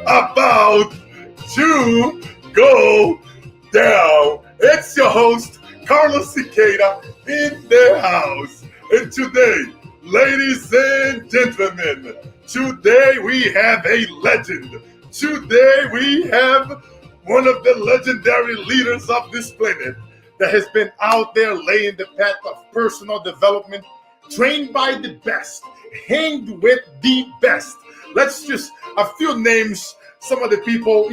about to go down. It's your host, Carlos Siqueira, in the house. And today, ladies and gentlemen, today we have a legend. Today we have one of the legendary leaders of this planet that has been out there laying the path of personal development, trained by the best, hanged with the best. Let's just, a few names, some of the people,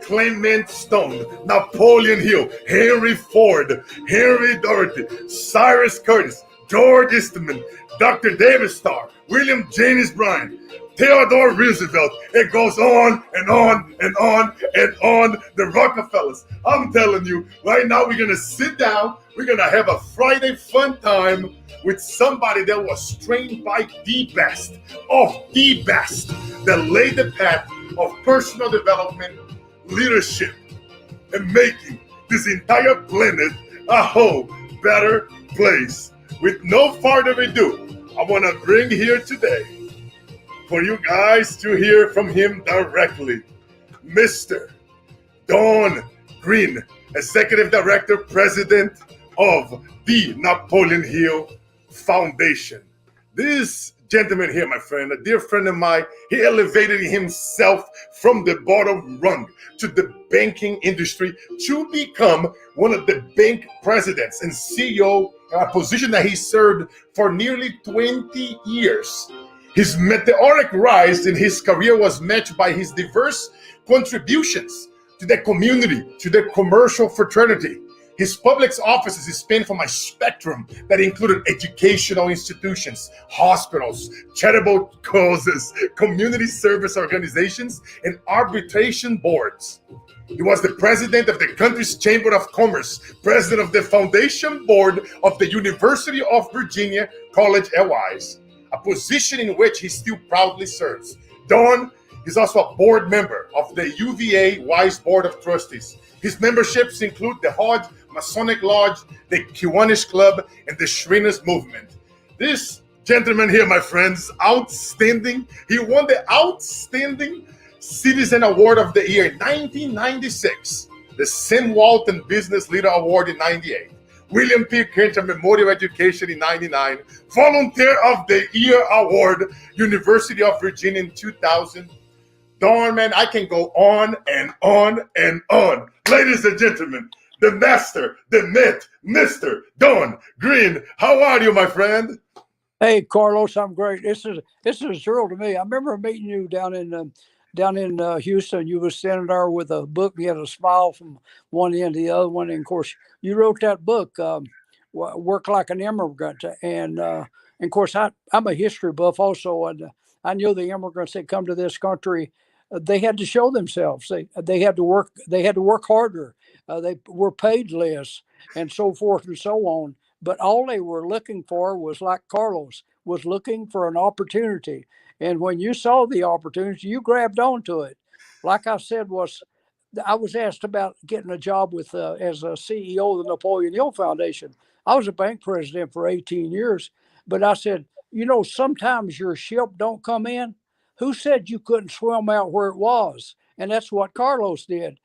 Clement Stone, Napoleon Hill, Henry Ford, Henry Doherty, Cyrus Curtis, George Eastman, Dr. David Starr, William James Bryan, Theodore Roosevelt. It goes on and on and on and on. The Rockefellers. I'm telling you, right now we're going to sit down. We're going to have a Friday fun time with somebody that was trained by the best of the best that laid the path of personal development, leadership, and making this entire planet a whole better place. With no further ado, I want to bring here today for you guys to hear from him directly, Mr. Don Green, Executive Director, President of the Napoleon Hill Foundation. This gentleman here, my friend, a dear friend of mine, he elevated himself from the bottom rung to the banking industry to become one of the bank presidents and CEO, a position that he served for nearly 20 years. His meteoric rise in his career was matched by his diverse contributions to the community, to the commercial fraternity. His public offices spanned from a spectrum that included educational institutions, hospitals, charitable causes, community service organizations, and arbitration boards. He was the president of the country's Chamber of Commerce, president of the foundation board of the University of Virginia College at Wise, a position in which he still proudly serves. Don is also a board member of the UVA Wise Board of Trustees. His memberships include the Hodge Masonic Lodge, the Kiwanis Club, and the Shriners Movement. This gentleman here, my friends, outstanding. He won the Outstanding Citizen Award of the Year in 1996, the Sam Walton Business Leader Award in 98, William P. Kenter Memorial Education in 99, Volunteer of the Year Award, University of Virginia in 2000. Darn, man, I can go on and on and on. Ladies and gentlemen, the master, the myth, Mr. Don Green. How are you, my friend? Hey, Carlos, I'm great. This is a thrill to me. I remember meeting you down in Houston. You were standing there with a book. You had a smile from one end to the other one. And of course, you wrote that book, Work Like an Immigrant. And of course, I'm a history buff also. And I knew the immigrants that come to this country, they had to show themselves. They had to work. They had to work harder. They were paid less, and so forth and so on. But all they were looking for was, like Carlos was looking for, an opportunity. And when you saw the opportunity, you grabbed onto it. Like I said, I was asked about getting a job with as a CEO of the Napoleon Hill Foundation. I was a bank president for 18 years, but I said, sometimes your ship don't come in. Who said you couldn't swim out where it was? And that's what Carlos did.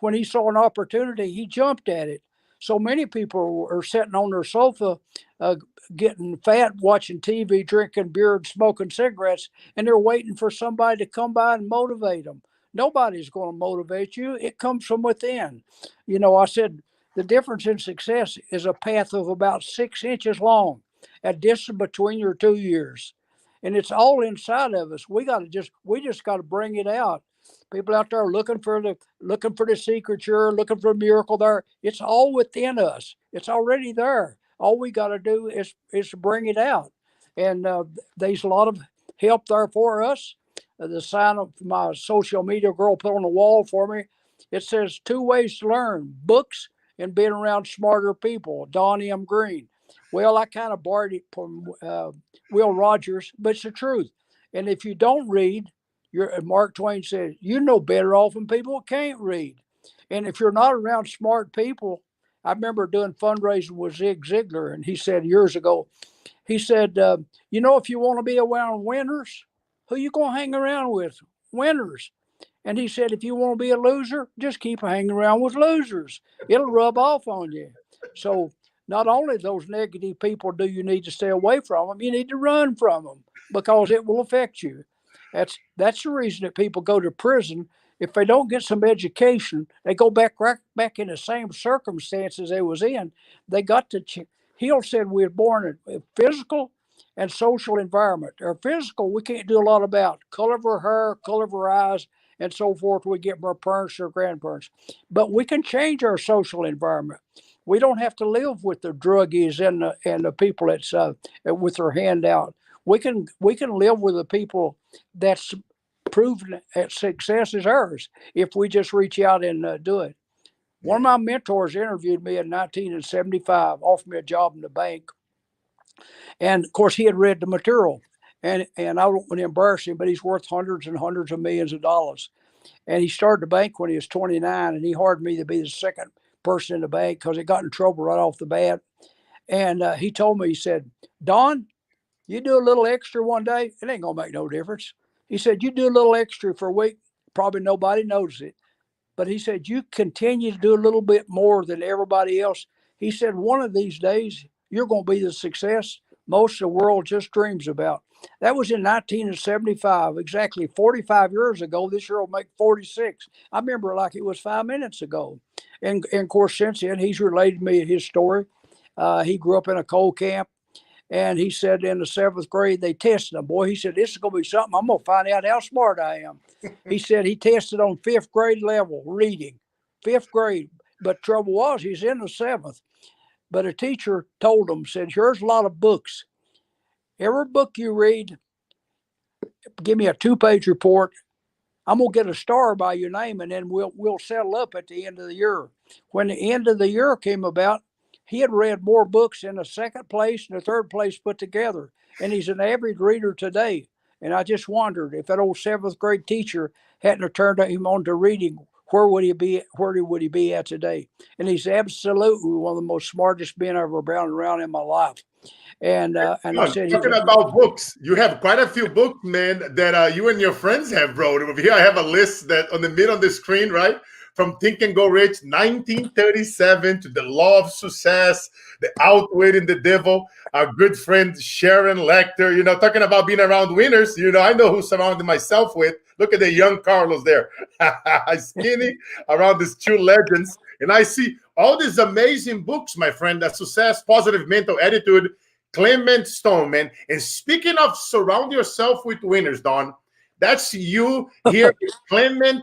When he saw an opportunity, he jumped at it. So many people are sitting on their sofa, getting fat, watching TV, drinking beer, and smoking cigarettes, and they're waiting for somebody to come by and motivate them. Nobody's going to motivate you. It comes from within. I said the difference in success is a path of about 6 inches long, a distance between your 2 ears. And it's all inside of us. We just got to bring it out. People out there looking for the secret, looking for a miracle there. It's all within us. It's already there. All we got to do is bring it out. And there's a lot of help there for us. The sign of my social media girl put on the wall for me, it says 2 ways to learn: books and being around smarter people. Don M. Green. Well, I kind of borrowed it from Will Rogers, but it's the truth. And if you don't read, Mark Twain said, better off than people who can't read. And if you're not around smart people, I remember doing fundraising with Zig Ziglar, and he said years ago, he said, if you want to be around winners, who you going to hang around with? winners. And he said, if you want to be a loser, just keep hanging around with losers. It'll rub off on you. So not only those negative people do you need to stay away from them, you need to run from them because it will affect you. That's the reason that people go to prison. If they don't get some education, they go right back in the same circumstances they was in. They got to. Hill said we were born in a physical and social environment. Our physical, we can't do a lot about. Color of our hair, color of our eyes, and so forth. We get from our parents or grandparents, but we can change our social environment. We don't have to live with the druggies and the people that's with their hand out. We can live with the people that's proven that success is ours if we just reach out and do it. One of my mentors interviewed me in 1975, offered me a job in the bank. And of course, he had read the material. And I don't want to embarrass him, but he's worth hundreds and hundreds of millions of dollars. And he started the bank when he was 29, and he hired me to be the second person in the bank because he got in trouble right off the bat. And he told me, he said, Don, you do a little extra one day, it ain't going to make no difference. He said, you do a little extra for a week, probably nobody knows it. But he said, you continue to do a little bit more than everybody else. He said, one of these days, you're going to be the success most of the world just dreams about. That was in 1975, exactly 45 years ago. This year will make 46. I remember it like it was 5 minutes ago. And of course, since then, he's related me his story. He grew up in a coal camp. And he said in the 7th grade, they tested him. Boy, he said, this is going to be something. I'm going to find out how smart I am. He said he tested on 5th grade level reading, 5th grade. But trouble was, he's in the 7th. But a teacher told him, said, here's a lot of books. Every book you read, give me a 2-page report. I'm going to get a star by your name, and then we'll settle up at the end of the year. When the end of the year came about, he had read more books in the 2nd place and the 3rd place put together. And he's an average reader today. And I just wondered if that old 7th grade teacher hadn't turned him on to reading, where would he be at today? And he's absolutely one of the most smartest men I've ever been around in my life. And I said, talking about books, you have quite a few books, man, that you and your friends have wrote. Over here, I have a list that on the mid on the screen, right? From Think and Go Rich, 1937 to The Law of Success, The Outwit and the Devil. Our good friend Sharon Lecter, talking about being around winners. I know who surrounded myself with. Look at the young Carlos there, skinny around these 2 legends. And I see all these amazing books, my friend, The Success, Positive Mental Attitude, Clement Stone, man. And speaking of surround yourself with winners, Don, that's you here, Clement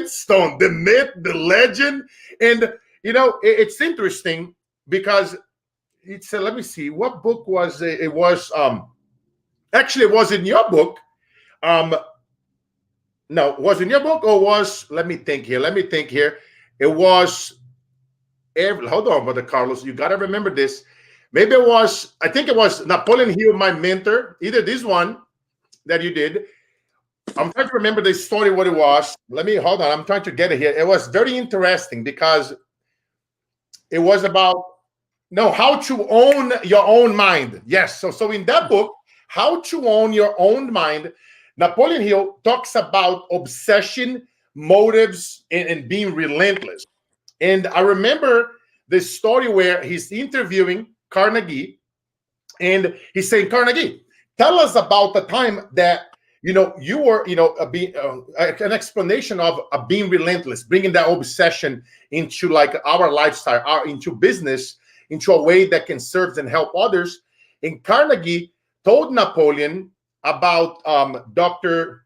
Stone, the myth, the legend. And, it's interesting because it's, let me see, what book was it? It was, actually, it was in your book. No, was in your book or was, let me think here. It was, hold on, Brother Carlos, you got to remember this. Maybe it was, I think it was Napoleon Hill, my mentor, either this one that you did. I'm trying to remember the story, what it was. Hold on. I'm trying to get it here. It was very interesting because it was about, how to own your own mind. Yes. So in that book, How to Own Your Own Mind, Napoleon Hill talks about obsession, motives, and being relentless. And I remember this story where he's interviewing Carnegie, and he's saying, Carnegie, tell us about the time that you were, an explanation of being relentless, bringing that obsession into like our lifestyle, into business, into a way that can serve and help others. And Carnegie told Napoleon about Alexander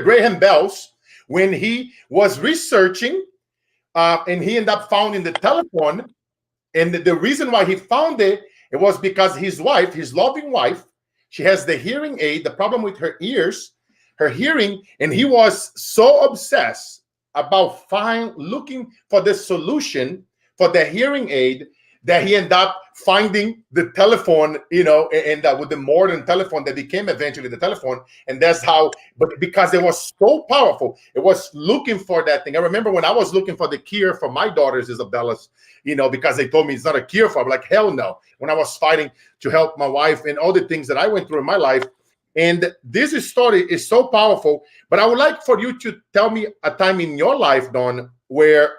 Graham Bell's, when he was researching, and he ended up finding the telephone. And the reason why he found it was because his wife, his loving wife, she has the hearing aid, the problem with her ears, her hearing, and he was so obsessed about looking for the solution for the hearing aid that he ended up finding the telephone, and with the modern telephone that became eventually the telephone. And that's how, but because it was so powerful, it was looking for that thing. I remember when I was looking for the cure for my daughter's Isabella's, because they told me it's not a cure for, I'm like, hell no. When I was fighting to help my wife and all the things that I went through in my life. And this story is so powerful, but I would like for you to tell me a time in your life, Don, where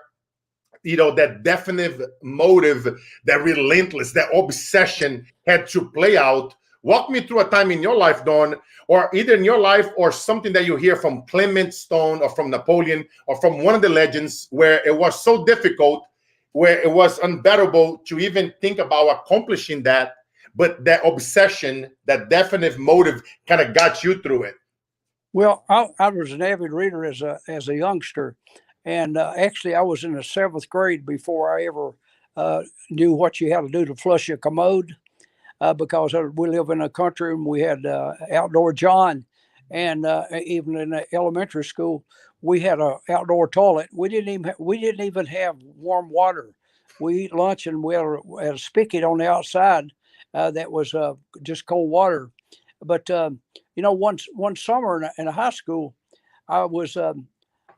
that definite motive, that relentless, that obsession had to play out. Walk me through a time in your life, Don, or either in your life or something that you hear from Clement Stone or from Napoleon or from one of the legends where it was so difficult, where it was unbearable to even think about accomplishing that, but that obsession, that definite motive kind of got you through it. Well, I was an avid reader as a youngster. And actually, I was in the 7th grade before I ever knew what you had to do to flush a commode, because we live in a country and we had outdoor John. And even in the elementary school, we had an outdoor toilet. We didn't even have warm water. We eat lunch and we had a spigot on the outside that was just cold water. But one summer in a high school, I was.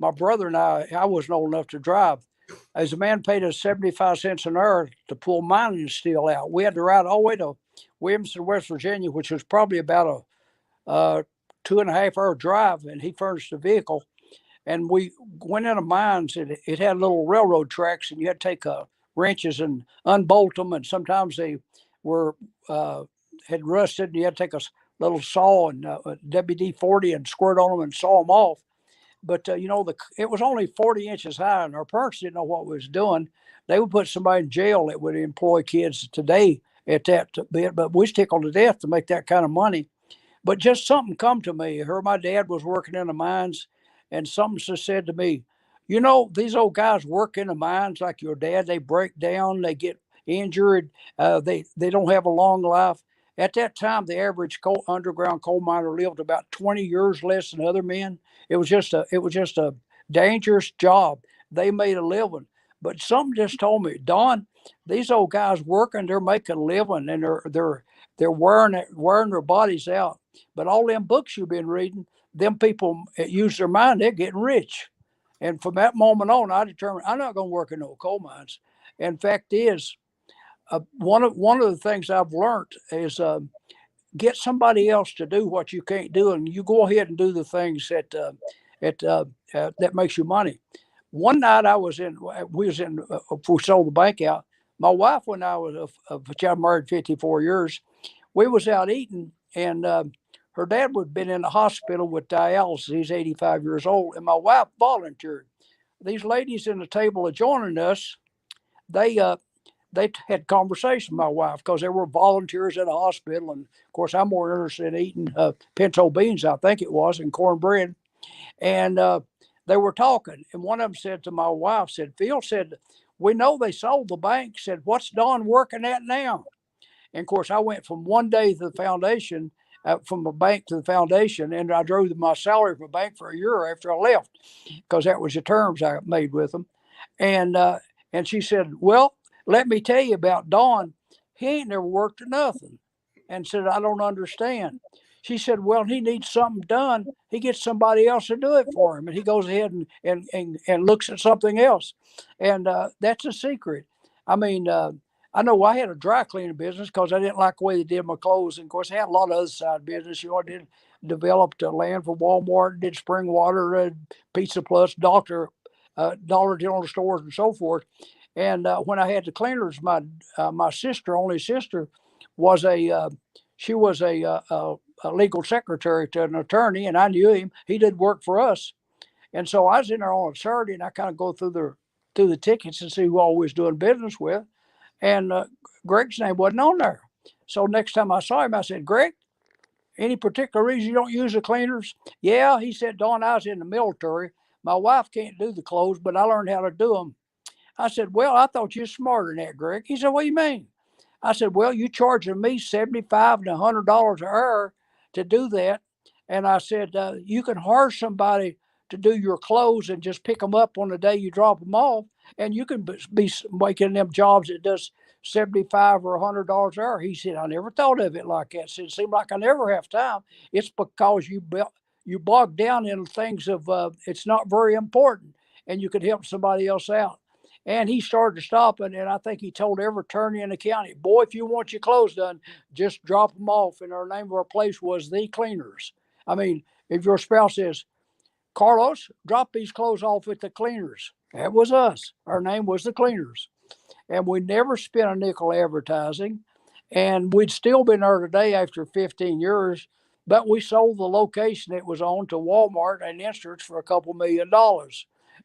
My brother and I wasn't old enough to drive. As a man paid us 75 cents an hour to pull mining steel out. We had to ride all the way to Williamson, West Virginia, which was probably about a 2.5-hour drive, and he furnished the vehicle. And we went into mines, and it had little railroad tracks, and you had to take wrenches and unbolt them, and sometimes they were had rusted, and you had to take a little saw and WD-40 and squirt on them and saw them off. But, it was only 40 inches high, and our parents didn't know what we was doing. They would put somebody in jail that would employ kids today at that bit, but we was tickled to death to make that kind of money. But just something come to me. I heard my dad was working in the mines, and something just said to me, these old guys work in the mines like your dad. They break down, they get injured, they don't have a long life. At that time, the average underground coal miner lived about 20 years less than other men. It was just a dangerous job. They made a living, but something just told me, Don, these old guys working, they're making a living, and they're wearing their bodies out. But all them books you've been reading, them people use their mind, they're getting rich. And from that moment on, I determined I'm not going to work in no coal mines. And fact is, one of the things I've learned is get somebody else to do what you can't do, and you go ahead and do the things that makes you money. One night we sold the bank out. My wife, when I was, which I married 54 years, we was out eating, and her dad had been in the hospital with dialysis. He's 85 years old, and my wife volunteered. These ladies in the table adjoining us, they had conversation with my wife because they were volunteers at a hospital. And of course, I'm more interested in eating pinto beans, I think it was, and cornbread. And they were talking. And one of them said to my wife, Phil said, we know they sold the bank. Said, what's Don working at now? And of course, I went from one day to the foundation, from the bank to the foundation, and I drew my salary from the bank for a year after I left, because that was the terms I made with them. And she said, well, let me tell you about Don. He ain't never worked at nothing. And said, I don't understand. She said, well, he needs something done. He gets somebody else to do it for him. And he goes ahead and looks at something else. And that's a secret. I mean, I know I had a dry cleaning business because I didn't like the way they did my clothes. And of course, I had a lot of other side business. I did developed land for Walmart, did spring water, Pizza Plus, Dollar General stores, and so forth. And when I had the cleaners, my only sister, was a legal secretary to an attorney, and I knew him. He did work for us, and so I was in there on a Saturday, and I kind of go through the tickets and see who I was doing business with, and Greg's name wasn't on there. So next time I saw him, I said, Greg, any particular reason you don't use the cleaners? Yeah, he said, Don, I was in the military. My wife can't do the clothes, but I learned how to do them. I said, well, I thought you were smarter than that, Greg. He said, what do you mean? I said, well, you charging me $75 to $100 an hour to do that. And I said, you can hire somebody to do your clothes and just pick them up on the day you drop them off. And you can be making them jobs that does $75 or $100 an hour. He said, I never thought of it like that. Said, it seemed like I never have time. It's because you bog down in things of it's not very important, and you could help somebody else out. And he started stopping, and I think he told every attorney in the county, boy, if you want your clothes done, just drop them off. And our name of our place was The Cleaners. I mean, if your spouse says, Carlos, drop these clothes off at the Cleaners, that was us. Our name was The Cleaners. And we never spent a nickel advertising. And we'd still been there today after 15 years, but we sold the location it was on to Walmart and insurance for a couple $1 million.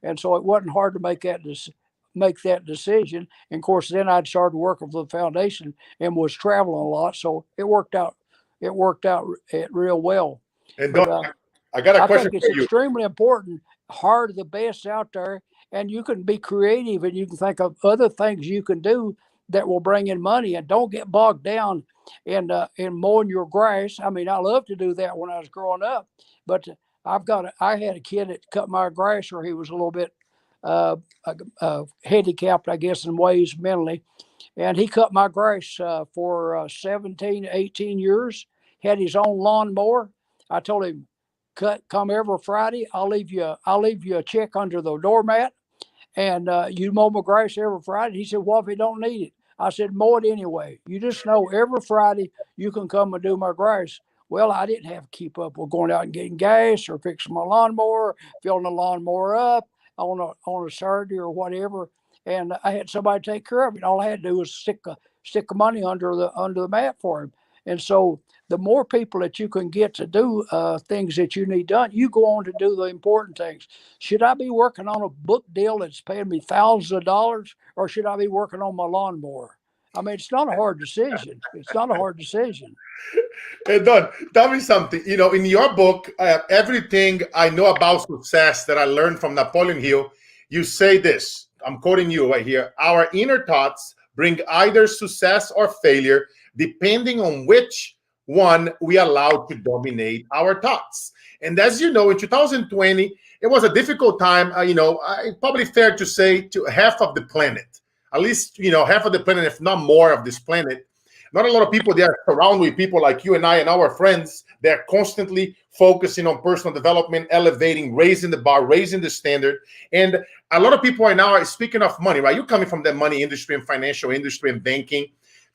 And so it wasn't hard to make that decision. And of course, then I'd started working for the foundation and was traveling a lot, so it worked out. It worked out real well. And But I got a I question think it's for you. extremely important. Hire the best out there, and you can be creative, and you can think of other things you can do that will bring in money. And don't get bogged down in mowing your grass. I mean, I love to do that when I was growing up, but I had a kid that cut my grass, or he was a little bit handicapped, I guess, in ways mentally. And he cut my grass for 17, 18 years, had his own lawnmower. I told him, come every Friday. I'll leave you a check under the doormat, and you mow my grass every Friday. He said, well, if you don't need it. I said, mow it anyway. You just know every Friday you can come and do my grass. Well, I didn't have to keep up with going out and getting gas or fixing my lawnmower, filling the lawnmower up on a Saturday or whatever. And I had somebody take care of it. All I had to do was stick the money under the mat for him. And so the more people that you can get to do things that you need done, you go on to do the important things. Should I be working on a book deal that's paying me thousands of dollars, or should I be working on my lawnmower? I mean, it's not a hard decision. It's not a hard decision. Hey, Don, tell me something. You know, in your book, everything I know about success that I learned from Napoleon Hill, you say this. I'm quoting you right here. Our inner thoughts bring either success or failure, depending on which one we allow to dominate our thoughts. And as you know, in 2020, it was a difficult time. Probably fair to say to half of the planet, at least, half of the planet, if not more of this planet. Not a lot of people there surrounded with people like you and I and our friends. They're constantly focusing on personal development, elevating, raising the bar, raising the standard. And a lot of people right now are speaking of money, right? You're coming from the money industry and financial industry and banking.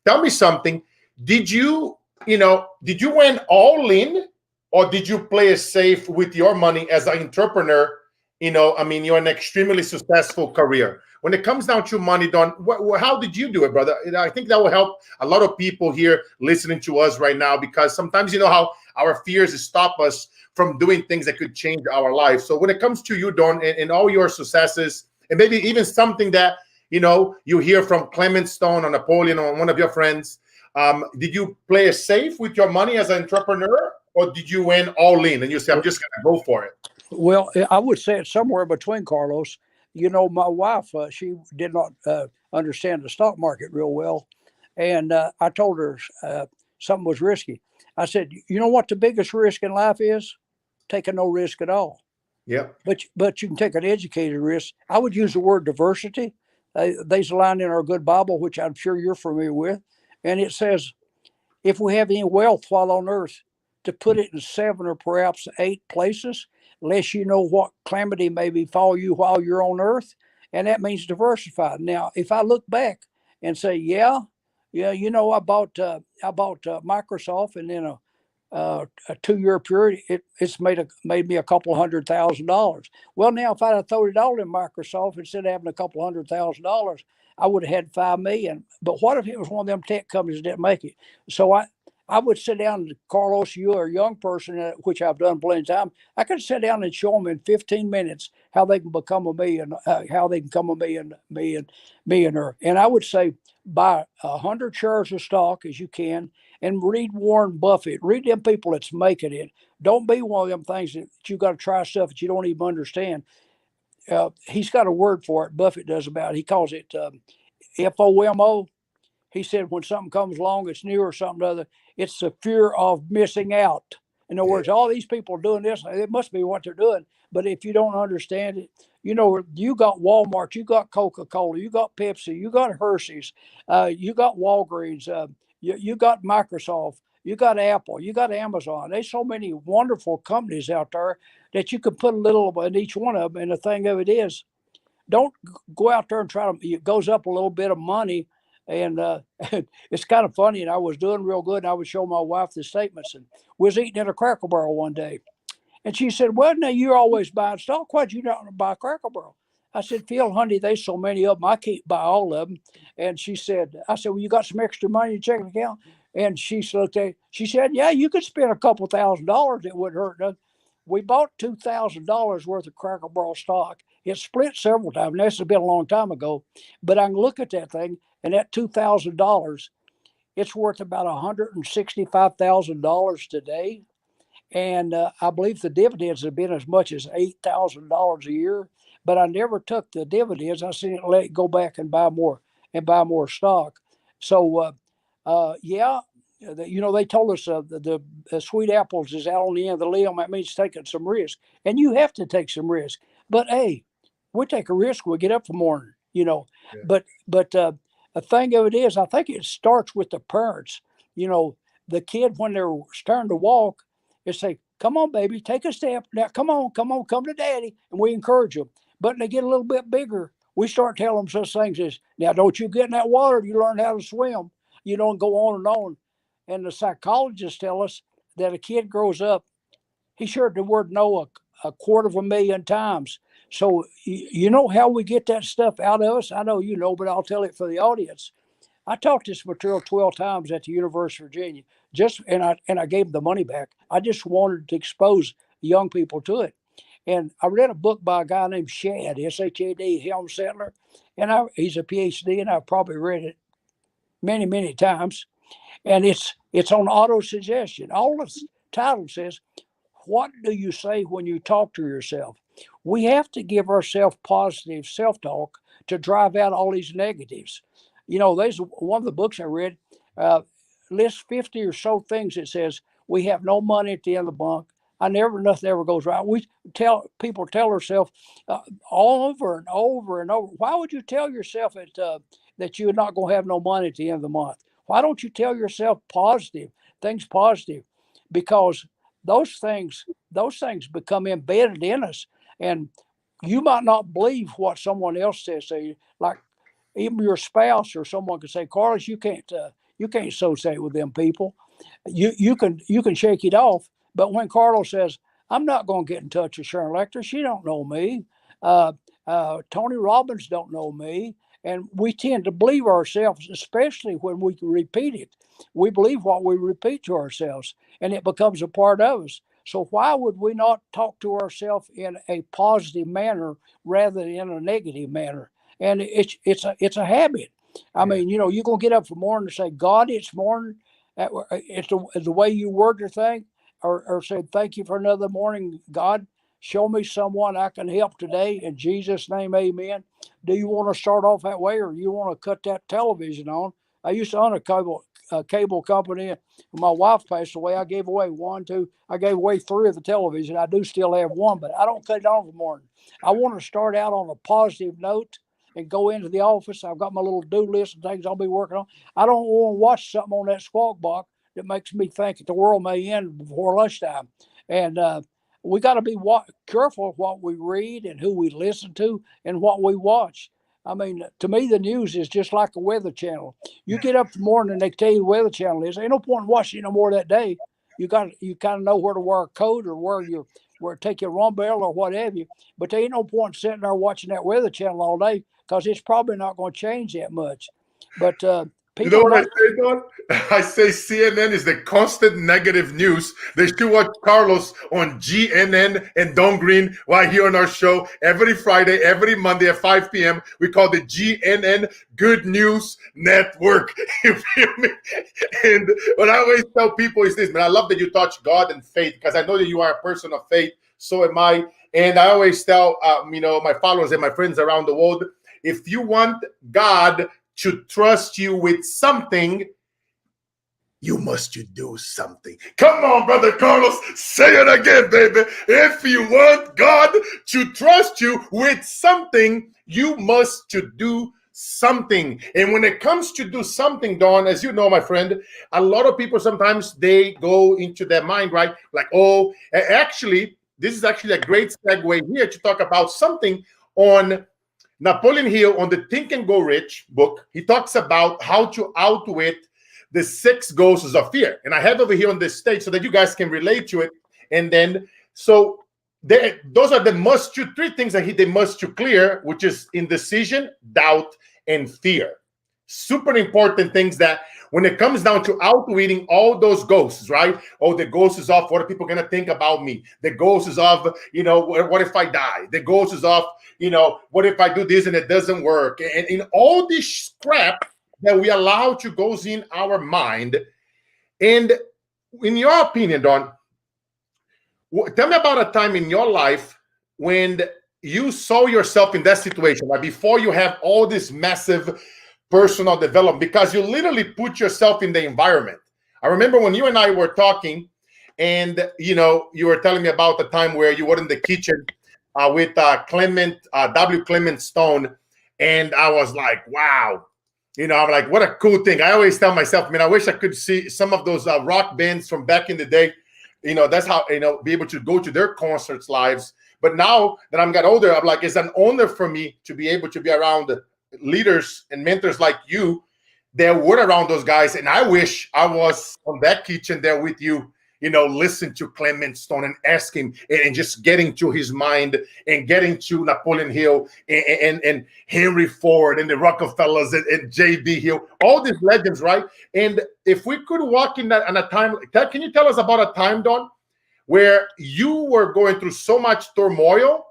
Tell me something. Did you went all in, or did you play it safe with your money as an entrepreneur? You're an extremely successful career. When it comes down to money, Don, how did you do it, brother? I think that will help a lot of people here listening to us right now, because sometimes how our fears stop us from doing things that could change our life. So when it comes to you, Don, and all your successes, and maybe even something that, you hear from Clement Stone or Napoleon or one of your friends, did you play it safe with your money as an entrepreneur, or did you went all in and you say, I'm just going to go for it? Well, I would say it's somewhere between, Carlos. My wife, she did not understand the stock market real well. And I told her something was risky. I said, you know what the biggest risk in life is? Taking no risk at all. Yeah. But you can take an educated risk. I would use the word diversity. There's a line in our good Bible, which I'm sure you're familiar with. And it says, if we have any wealth while on earth, to put it in 7 or perhaps 8 places, lest you know what calamity may befall you while you're on earth. And that means diversified. Now, if I look back and say, I bought Microsoft, and in a 2-year period, it's made me a couple $100,000. Well, now if I'd have thrown it all in Microsoft instead of having a couple $100,000, I would have had 5 million. But what if it was one of them tech companies that didn't make it? So I would sit down, Carlos, you are a young person, which I've done plenty of time. I could sit down and show them in 15 minutes how they can become millionaire. And I would say buy 100 shares of stock as you can, and read Warren Buffett. Read them people that's making it. Don't be one of them things that you got to try stuff that you don't even understand. He's got a word for it. Buffett does about it. He calls it FOMO. He said when something comes along, it's new or something other. It's the fear of missing out. In other words, all these people are doing this, it must be what they're doing. But if you don't understand it, you know, you got Walmart, you got Coca-Cola, you got Pepsi, you got Hershey's, you got Walgreens, you got Microsoft, you got Apple, you got Amazon. There's so many wonderful companies out there that you can put a little in each one of them. And the thing of it is, don't go out there and try to, it goes up a little bit of money. And it's kind of funny. And I was doing real good. And I would show my wife the statements, and we was eating at a Cracker Barrel one day. And she said, well, now you're always buying stock. Why'd you not buy Cracker Barrel? I said, Phil, honey, there's so many of them. I can't buy all of them. And she said, I said, well, you got some extra money in your checking account? And she looked at, she said, yeah, you could spend a couple $1,000s. It wouldn't hurt nothing. We bought $2,000 worth of Cracker Barrel stock. It split several times. And this has been a long time ago. But I can look at that thing, and that $2,000, it's worth about $165,000 today. And I believe the dividends have been as much as $8,000 a year. But I never took the dividends. I seen it let it go back and buy more stock. So yeah, you know, they told us the sweet apples is out on the end of the limb. That means taking some risk, and you have to take some risk. But hey, we take a risk. We get up for morning, you know. Yeah. But the thing of it is, I think it starts with the parents. You know, the kid when they're starting to walk, they say, "Come on, baby, take a step. Now, come on, come to daddy," and we encourage them. But they get a little bit bigger, we start telling them such things as, "Now, don't you get in that water. You learn how to swim." You know, and go on and on. And the psychologists tell us that a kid grows up, he's heard the word no a 250,000 times. So you know how we get that stuff out of us? I know you know, but I'll tell it for the audience. I taught this material 12 times at the University of Virginia, and I gave them the money back. I just wanted to expose young people to it. And I read a book by a guy named Shad, S-H-A-D, Helm Settler, and he's a PhD, and I've probably read it many, many times. And it's on auto-suggestion. All the title says, what do you say when you talk to yourself? We have to give ourselves positive self-talk to drive out all these negatives. You know, there's one of the books I read, lists 50 or so things that says, we have no money at the end of the month. Nothing ever goes right. We tell ourselves over and over and over. Why would you tell yourself that you're not going to have no money at the end of the month? Why don't you tell yourself things positive? Because those things become embedded in us. And you might not believe what someone else says to you. Like even your spouse or someone could say, Carlos, you can't associate with them people. You can shake it off. But when Carlos says, I'm not going to get in touch with Sharon Lecter, she don't know me. Tony Robbins don't know me. And we tend to believe ourselves, especially when we repeat it. We believe what we repeat to ourselves, and it becomes a part of us. So why would we not talk to ourselves in a positive manner rather than in a negative manner? And it's a habit. I mean, you know, you're going to get up for morning and say, God, it's morning. It's the way you word your thing, or say, thank you for another morning, God. Show me someone I can help today. In Jesus' name, amen. Do you want to start off that way, or you want to cut that television on? I used to own a cable company. When my wife passed away, I gave away 3 of the television. I do still have one, but I don't cut it on in the morning. I want to start out on a positive note and go into the office. I've got my little do list of things I'll be working on. I don't want to watch something on that squawk box that makes me think that the world may end before lunchtime. And we got to be careful of what we read and who we listen to and what we watch. I mean, to me, the news is just like a weather channel. You get up in the morning and they tell you the weather channel is. Ain't no point in watching no more that day. You kind of know where to wear a coat or where take your rumble or whatever. But there ain't no point in sitting there watching that weather channel all day because it's probably not going to change that much. But you know what I say, Don? I say CNN is the constant negative news. They should watch Carlos on GNN and Don Green while here on our show every Friday, every Monday at 5 p.m. We call the GNN Good News Network. You feel me? And what I always tell people is this, man, I love that you touch God and faith because I know that you are a person of faith. So am I. And I always tell, my followers and my friends around the world, if you want God to trust you with something, you must do something. Come on, Brother Carlos, say it again, baby. If you want God to trust you with something, you must to do something. And when it comes to do something, Dawn, as you know, my friend, a lot of people sometimes they go into their mind, right? Like, oh, actually, this is actually a great segue here to talk about something on Napoleon Hill on the Think and Go Rich book. He talks about how to outwit the 6 ghosts of fear. And I have over here on this stage so that you guys can relate to it. And then, so those are the must to 3 things that they must to clear, which is indecision, doubt, and fear. Super important things that when it comes down to outwitting all those ghosts, right? Oh, the ghost is of what are people going to think about me? The ghost is of, what if I die? The ghost is of, what if I do this and it doesn't work? And in all this crap that we allow to goes in our mind. And in your opinion, Don, tell me about a time in your life when you saw yourself in that situation, like before you have all this massive personal development, because you literally put yourself in the environment. I remember when you and I were talking, and you were telling me about the time where you were in the kitchen with Clement Stone, and I was like, wow. I'm like, what a cool thing. I always tell myself, man, I wish I could see some of those rock bands from back in the day. That's how, be able to go to their concerts lives. But now that I'm got older, I'm like, it's an honor for me to be able to be around leaders and mentors like you that were around those guys. And I wish I was on that kitchen there with you, listen to Clement Stone and ask him and just getting to his mind and getting to Napoleon Hill and Henry Ford and the Rockefellers and J.B. Hill, all these legends, right? And if we could walk in that on a time, can you tell us about a time, Don, where you were going through so much turmoil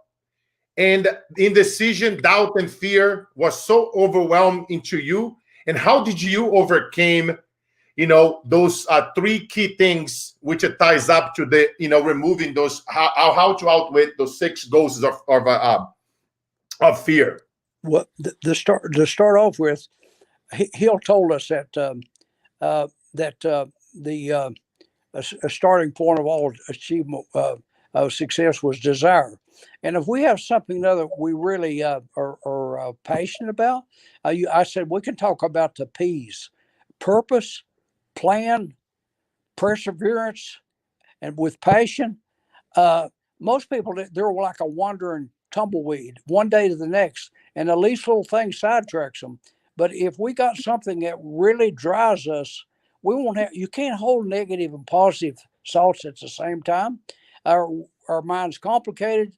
and indecision, doubt, and fear was so overwhelmed into you? And how did you overcome those 3 key things which it ties up to the removing those how to outwit those 6 ghosts of fear? Well, to start off with, Hill told us that the a starting point of all achievement of success was desire. And if we have something that we really are passionate about, I said we can talk about the P's: purpose, plan, perseverance, and with passion. Most people, they're like a wandering tumbleweed, one day to the next, and the least little thing sidetracks them. But if we got something that really drives us, we won't have. You can't hold negative and positive thoughts at the same time. Our mind's complicated,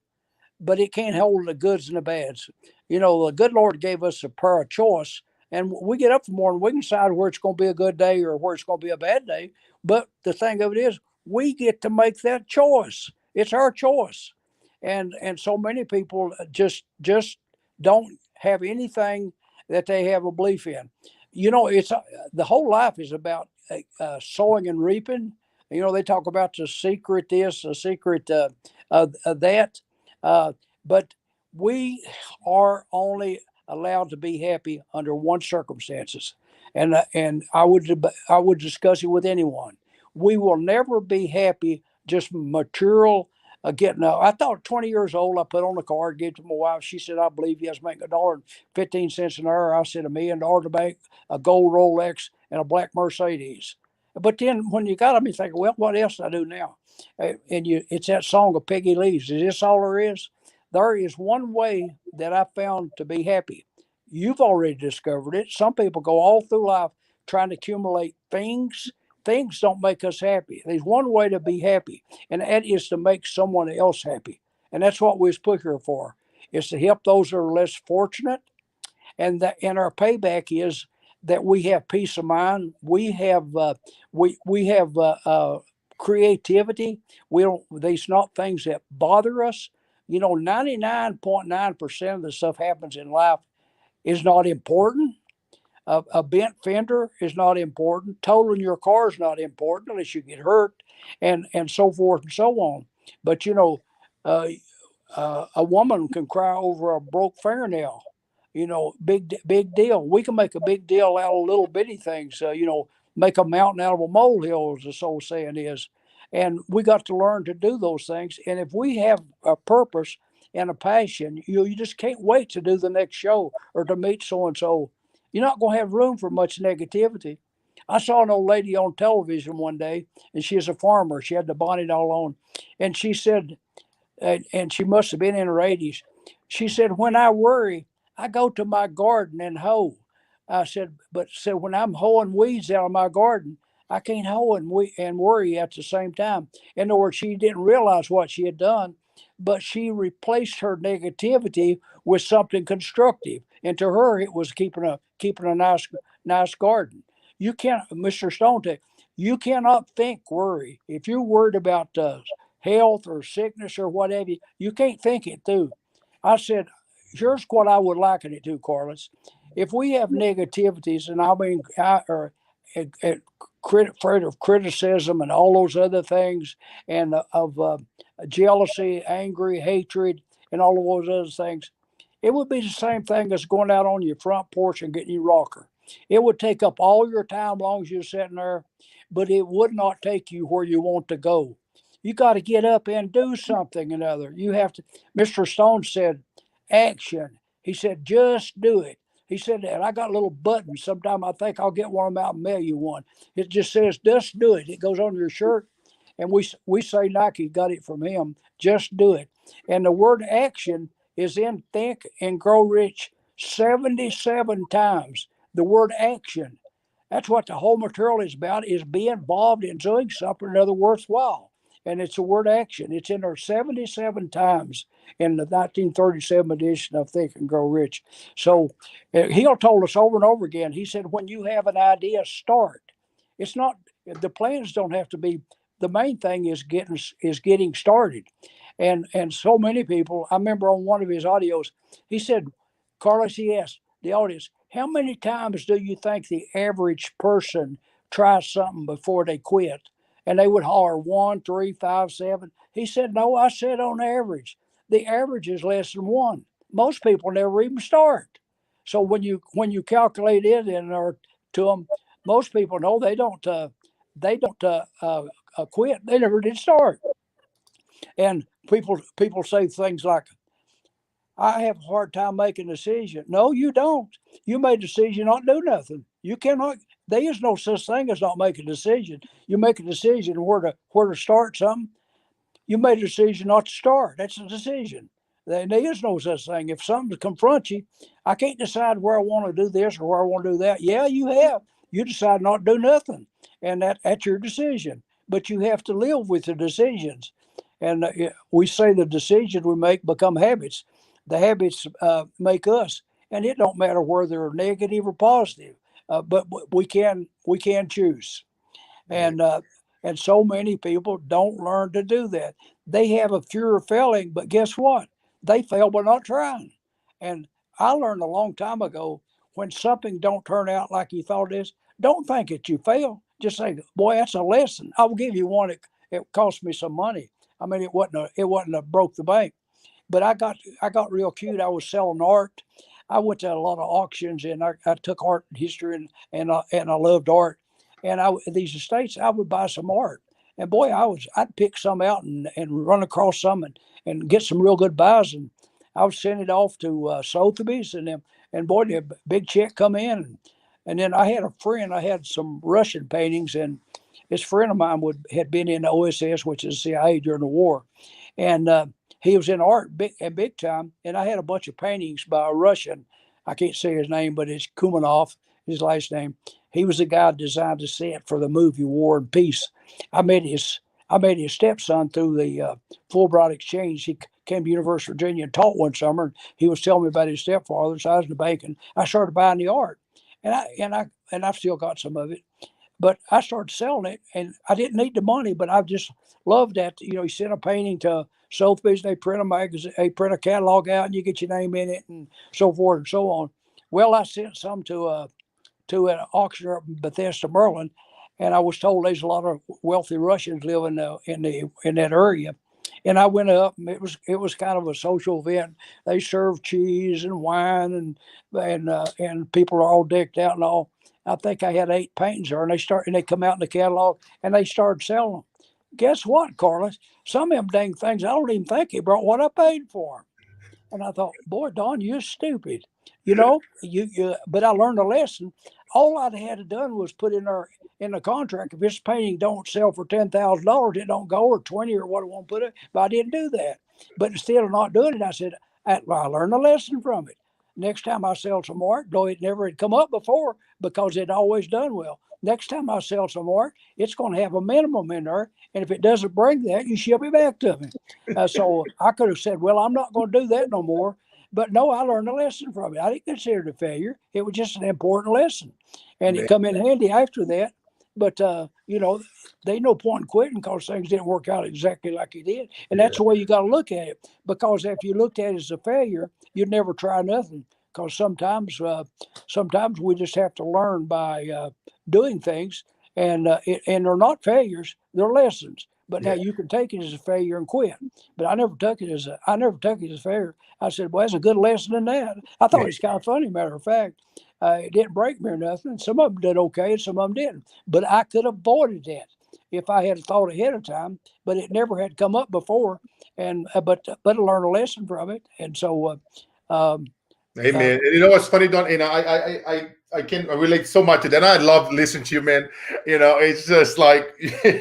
but it can't hold the goods and the bads. The good Lord gave us a power of choice, and we get up in the morning, we can decide where it's going to be a good day or where it's going to be a bad day. But the thing of it is, we get to make that choice. It's our choice, and so many people just don't have anything that they have a belief in. It's the whole life is about sowing and reaping. They talk about the secret this, the secret that. But we are only allowed to be happy under one circumstances, and I would discuss it with anyone. We will never be happy just material. Getting up. I thought 20 years old. I put on a card, gave it to my wife. She said, "I believe you guys make $1.15 an hour." I said, $1 million to bank, a gold Rolex, and a black Mercedes. But then when you got them, you think, well, what else do I do now? And it's that song of Peggy Lee's. Is this all there is? There is one way that I found to be happy. You've already discovered it. Some people go all through life trying to accumulate things. Things don't make us happy. There's one way to be happy, and that is to make someone else happy. And that's what we was put here for, is to help those that are less fortunate. And our payback is that we have peace of mind. We have creativity. We don't. These not things that bother us. 99.9% of the stuff happens in life is not important. A bent fender is not important. Totaling your car is not important unless you get hurt, and so forth and so on. But a woman can cry over a broke fingernail. Big deal. We can make a big deal out of little bitty things. make a mountain out of a molehill, as the old saying is. And we got to learn to do those things. And if we have a purpose and a passion, you just can't wait to do the next show or to meet so and so. You're not going to have room for much negativity. I saw an old lady on television one day, and she's a farmer. She had the bonnet all on, and she said, and she must have been in her 80s. She said, "When I worry, I go to my garden and hoe." I said, "But said when I'm hoeing weeds out of my garden, I can't hoe and worry at the same time." In other words, she didn't realize what she had done, but she replaced her negativity with something constructive. And to her, it was keeping a nice garden. You can't, Mr. Stone, you cannot think worry. If you're worried about health or sickness or whatever, you can't think it through. I said, here's what I would liken it to, Carlos. If we have negativities, and I mean, or afraid of criticism and all those other things, and of jealousy, angry, hatred, and all of those other things, it would be the same thing as going out on your front porch and getting your rocker. It would take up all your time long as you're sitting there, but it would not take you where you want to go. You got to get up and do something another. You have to. Mr. Stone said, action. He said, just do it. He said that. I got a little button. Sometime I think I'll get one of them out and mail you one. It just says, just do it. It goes on your shirt. And we say Nike got it from him. Just do it. And the word action is in Think and Grow Rich 77 times. The word action. That's what the whole material is about, is be involved in doing something rather worthwhile. And it's the word action. It's in there 77 times in the 1937 edition of Think and Grow Rich. So Hill told us over and over again, he said, when you have an idea, start. It's not, the plans don't have to be, the main thing is getting started. And so many people, I remember on one of his audios, he said, Carlos, he asked the audience, how many times do you think the average person tries something before they quit? And they would holler 1, 3, 5, 7. He said, no, I said on average. The average is less than 1. Most people never even start. So when you calculate it in or to them, most people know they don't quit. They never did start. And people say things like, I have a hard time making a decision. No, you don't. You made a decision not to do nothing. You cannot. There is no such thing as not making a decision. You make a decision where to start something. You made a decision not to start. That's a decision. There is no such thing. If something confronts you, I can't decide where I want to do this or where I want to do that. Yeah, you have. You decide not to do nothing, and that's your decision. But you have to live with the decisions. And we say the decisions we make become habits. The habits make us, and it don't matter whether they're negative or positive. But we can choose. And and so many people don't learn to do that. They have a fear of failing, but guess what? They fail by not trying. And I learned a long time ago, when something don't turn out like you thought it is, don't think that you fail. Just say, boy, that's a lesson. I will give you one. It cost me some money. I mean, it wasn't a broke the bank, but I got real cute. I was selling art. I went to a lot of auctions, and I took art history, and I loved art. And these estates, I would buy some art. And boy, I'd pick some out and run across some and get some real good buys. And I would send it off to Sotheby's, and boy, the big check come in. And then I had a friend. I had some Russian paintings, and this friend of mine had been in the OSS, which is CIA during the war, and he was in art big time. And I had a bunch of paintings by a Russian. I can't say his name, but it's Kumanov, his last name. He was the guy who designed the set for the movie War and Peace. I met his stepson through the Fulbright exchange. He came to University of Virginia and taught one summer. He was telling me about his stepfather. So I was in the bank, and I started buying the art, and I've still got some of it. But I started selling it, and I didn't need the money, but I just loved that. You know, you send a painting to Sotheby's, they print a magazine, they print a catalog out, and you get your name in it, and so forth and so on. Well, I sent some to an auctioneer up in Bethesda, Maryland, and I was told there's a lot of wealthy Russians living in that area. And I went up, and it was kind of a social event. They served cheese and wine, and people are all decked out and all. I think I had 8 paintings there, and they come out in the catalog and they started selling them. Guess what, Carlos? Some of them dang things I don't even think he brought what I paid for 'em. And I thought, boy, Don, you're stupid. But I learned a lesson. All I'd had to done was put in the contract, if this painting don't sell for $10,000, it don't go, or 20 or what I want to put it. But I didn't do that. But instead of not doing it, I said, I learned a lesson from it. Next time I sell some art, though it never had come up before because it always done well. Next time I sell some art, it's going to have a minimum in there. And if it doesn't bring that, you ship it back to me. So I could have said, well, I'm not going to do that no more. But no, I learned a lesson from it. I didn't consider it a failure. It was just an important lesson. And it come in handy after that. But, they no point in quitting because things didn't work out exactly like it did. And that's the way you got to look at it. Because if you looked at it as a failure, you'd never try nothing. Because sometimes we just have to learn by doing things, and they're not failures; they're lessons. But now you can take it as a failure and quit. But I never took it as a failure. I said, "Well, that's a good lesson in that." I thought it's kind of funny. Matter of fact, it didn't break me or nothing. Some of them did okay, and some of them didn't. But I could have avoided that if I had thought ahead of time. But it never had come up before, and but I learned a lesson from it, and so. Hey man, and you know what's funny, Don? I can relate so much to that. I love listening to you, man. It's just like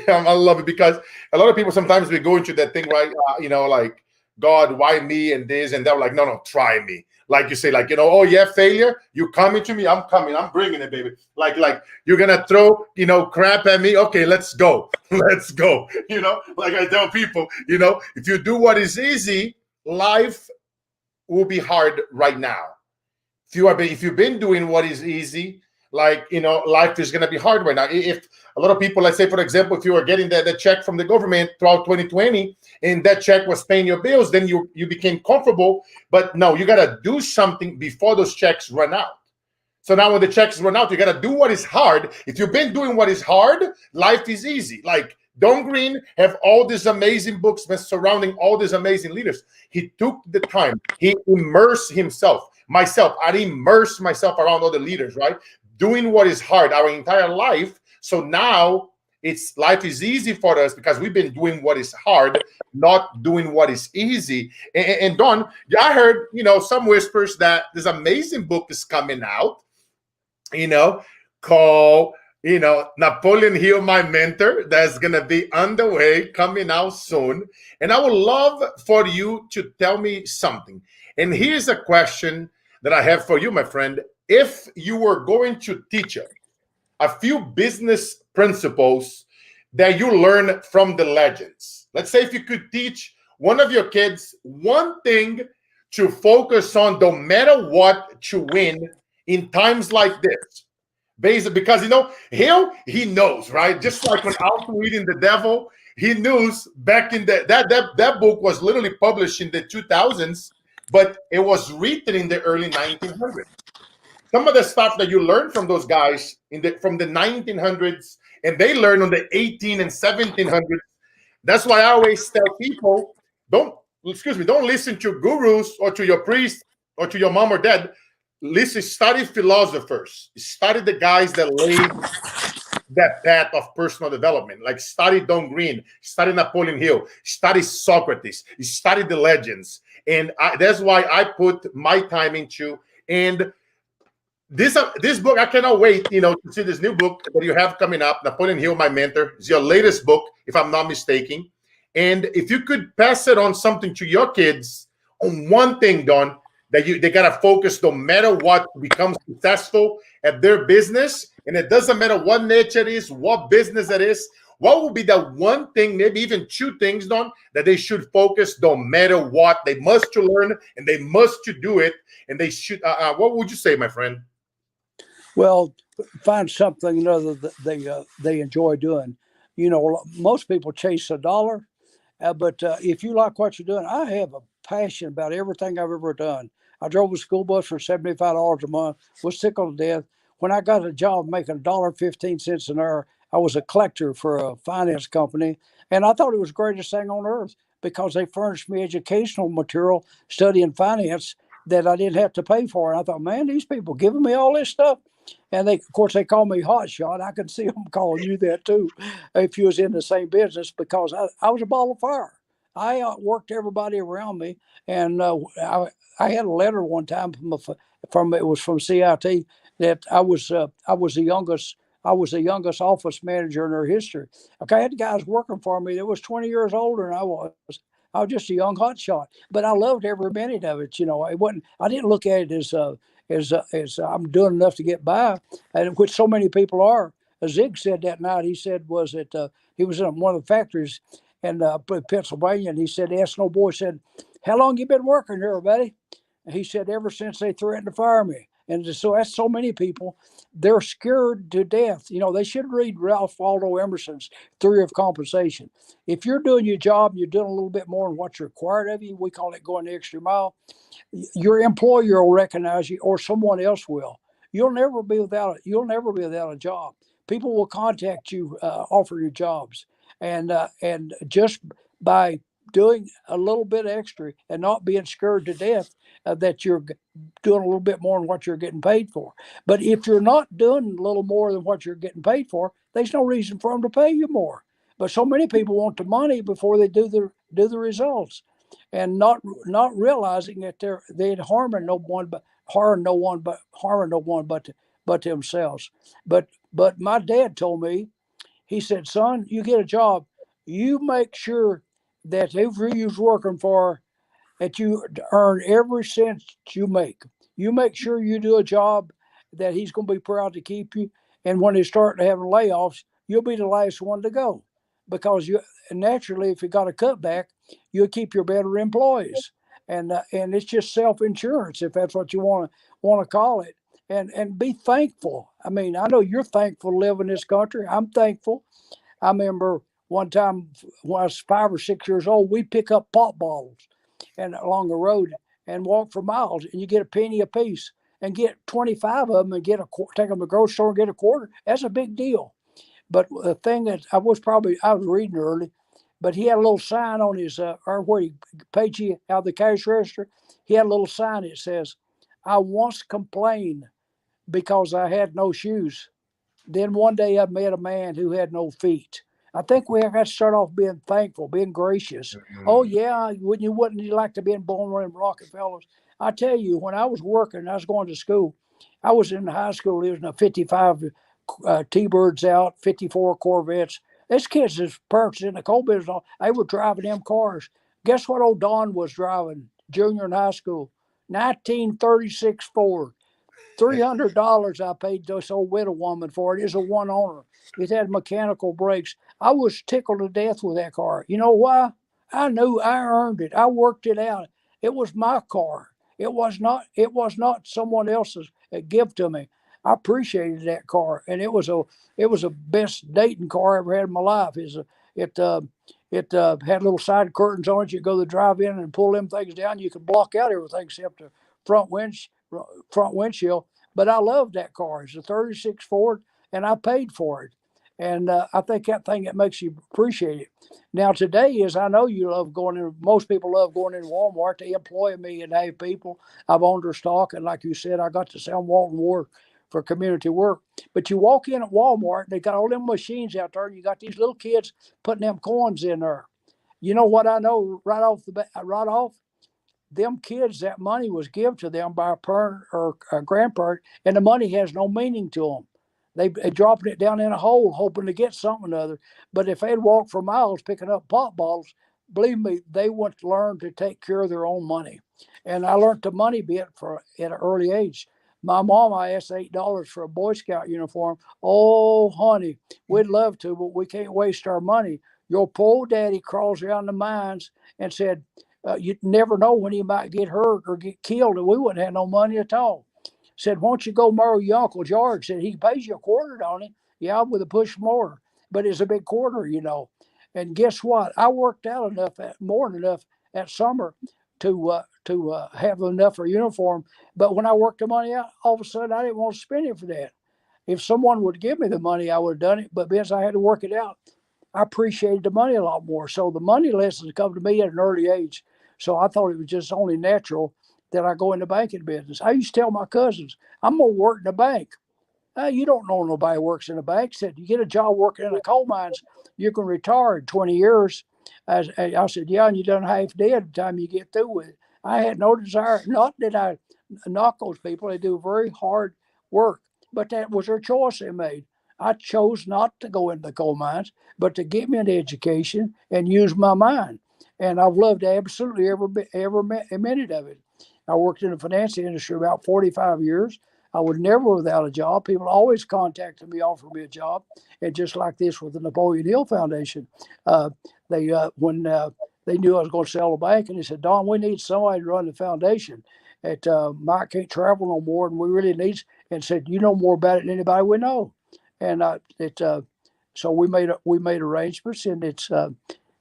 I love it because a lot of people sometimes we go into that thing, right? Like God, why me and this and that. Like, no, try me. Like you say, like oh yeah, failure. You coming to me? I'm coming. I'm bringing it, baby. Like you're gonna throw crap at me. Okay, let's go. Let's go. Like I tell people, if you do what is easy, life will be hard right now. If you've been doing what is easy, life is going to be hard right now. If a lot of people, let's say, for example, if you were getting the check from the government throughout 2020 and that check was paying your bills, then you became comfortable. But no, you got to do something before those checks run out. So now when the checks run out, you got to do what is hard. If you've been doing what is hard, life is easy. Like Don Green have all these amazing books surrounding all these amazing leaders. He took the time. He immersed himself. I immersed myself around all the leaders, right? Doing what is hard our entire life. So now life is easy for us because we've been doing what is hard, not doing what is easy. And Don, I heard, some whispers that this amazing book is coming out, called Napoleon Hill, My Mentor, that's going to be underway, coming out soon. And I would love for you to tell me something. And here's a question that I have for you, my friend. If you were going to teach a few business principles that you learn from the legends, let's say if you could teach one of your kids one thing to focus on no matter what to win in times like this, because he knows, right? Just like when Outwitting the Devil, he knows back in that book was literally published in the 2000s, but it was written in the early 1900s. Some of the stuff that you learn from those guys from the 1900s, and they learn on the 18 and 1700s. That's why I always tell people, don't listen to gurus or to your priest or to your mom or dad. Study philosophers. Study the guys that laid that path of personal development. Like study Don Green, study Napoleon Hill, study Socrates, study the legends. And that's why I put my time into. And this book, I cannot wait, to see this new book that you have coming up, Napoleon Hill, My Mentor. It's your latest book, if I'm not mistaken. And if you could pass it on something to your kids on one thing, Don, that they gotta focus no matter what to become successful at their business, and it doesn't matter what niche it is, what business it is. What would be that one thing, maybe even two things, Don, that they should focus no matter what? They must to learn and they must to do it, and they should. What would you say, my friend? Well, find something that they enjoy doing. Most people chase a dollar, but if you like what you're doing, I have a passion about everything I've ever done. I drove a school bus for $75 a month, was sick to death. When I got a job making $1.15 an hour, I was a collector for a finance company, and I thought it was the greatest thing on earth because they furnished me educational material studying finance that I didn't have to pay for. And I thought, man, these people giving me all this stuff. And of course, they call me Hot Shot. I can see them calling you that too, if you was in the same business, because I was a ball of fire. I worked everybody around me, and I had a letter one time from it was from CIT that I was the youngest. I was the youngest office manager in their history. Okay, I had guys working for me that was 20 years older than I was. I was just a young hotshot, but I loved every minute of it. It wasn't. I didn't look at it as I'm doing enough to get by, and which so many people are. Zig said that night. He said was that he was in one of the factories in Pennsylvania, and he said, asked no boy, said, "How long you been working here, buddy?" And he said, "Ever since they threatened to fire me." And so that's so many people. They're scared to death. They should read Ralph Waldo Emerson's Theory of Compensation. If you're doing your job and you're doing a little bit more than what's required of you, we call it going the extra mile, your employer will recognize you, or someone else will. You'll never be without a job. People will contact you, offer you jobs, and just by doing a little bit extra and not being scared to death that you're doing a little bit more than what you're getting paid for. But if you're not doing a little more than what you're getting paid for, there's no reason for them to pay you more. But so many people want the money before they do the results, and not realizing that they're harming no one but themselves. But my dad told me, he said, "Son, you get a job, you make sure that whoever you're working for, that you earn every cent you make. You make sure you do a job that he's going to be proud to keep you. And when they start having layoffs, you'll be the last one to go, because you naturally, if you got a cutback, you'll keep your better employees, and it's just self insurance, if that's what you want to call it. And be thankful. I mean, I know you're thankful to live in this country. I'm thankful. I remember one time when I was 5 or 6 years old, we pick up pop bottles and along the road and walk for miles, and you get a penny a piece and get 25 of them and take them to the grocery store and get a quarter. That's a big deal. But the thing that I was reading early, but he had a little sign on his or where he paid you out of the cash register. He had a little sign that says, "I once complained because I had no shoes. Then one day I met a man who had no feet." I think we have to start off being thankful, being gracious. Oh yeah, wouldn't you like to be born one of them Rockefellers? I tell you, when I was working, I was going to school. I was in high school. There was a 55 T-Birds out, 54 Corvettes. These kids, his parents in the coal business, they were driving them cars. Guess what old Don was driving, junior in high school? 1936 Ford. $300 I paid this old widow woman for it. It's a one owner. It had mechanical brakes. I was tickled to death with that car. You know why? I knew I earned it. I worked it out. It was my car. It was not someone else's gift to me. I appreciated that car, and it was a best dating car I ever had in my life. It had little side curtains on it. You go to the drive-in and pull them things down. You could block out everything except the front windshield. But I loved that car. It's a 36 Ford, and I paid for it. And I think that thing that makes you appreciate it. Now today is, I know you love going in. Most people love going in Walmart. They employ me and have people. I've owned their stock, and like you said, I got to sell Walton Ward for community work. But you walk in at Walmart, and they got all them machines out there, and you got these little kids putting them coins in there. You know what I know right off? Them kids, that money was given to them by a parent or a grandparent, and the money has no meaning to them. They dropping it down in a hole, hoping to get something or other. But if they'd walk for miles picking up pop bottles, believe me, they want to learn to take care of their own money. And I learned the money bit at an early age. My mom, I asked $8 for a Boy Scout uniform. Oh, honey, we'd love to, but we can't waste our money. Your poor daddy crawls around the mines and said, you never know when he might get hurt or get killed, and we wouldn't have no money at all. Said, "Won't you go borrow your Uncle George?" Said, "He pays you a quarter, don't he?" "Yeah, with a push more, but it's a big quarter, you know." And guess what? I worked out more than enough that summer to have enough for a uniform. But when I worked the money out, all of a sudden I didn't want to spend it for that. If someone would give me the money, I would have done it. But because I had to work it out, I appreciated the money a lot more. So the money lessons come to me at an early age. So I thought it was just only natural that I go in the banking business. I used to tell my cousins, "I'm going to work in the bank." You don't know nobody works in a bank. He said, you get a job working in the coal mines, you can retire in 20 years. I said, yeah, and you're done half dead by the time you get through with it. I had no desire, not that I knock those people. They do very hard work, but that was their choice they made. I chose not to go into the coal mines, but to get me an education and use my mind. And I've loved absolutely every minute of it. I worked in the finance industry about 45 years. I was never without a job. People always contacted me, offered me a job, and just like this with the Napoleon Hill Foundation, when they knew I was going to sell the bank, and they said, "Don, we need somebody to run the foundation. Mike can't travel no more, and we really need." And said, "You know more about it than anybody we know." And so we made arrangements, and it's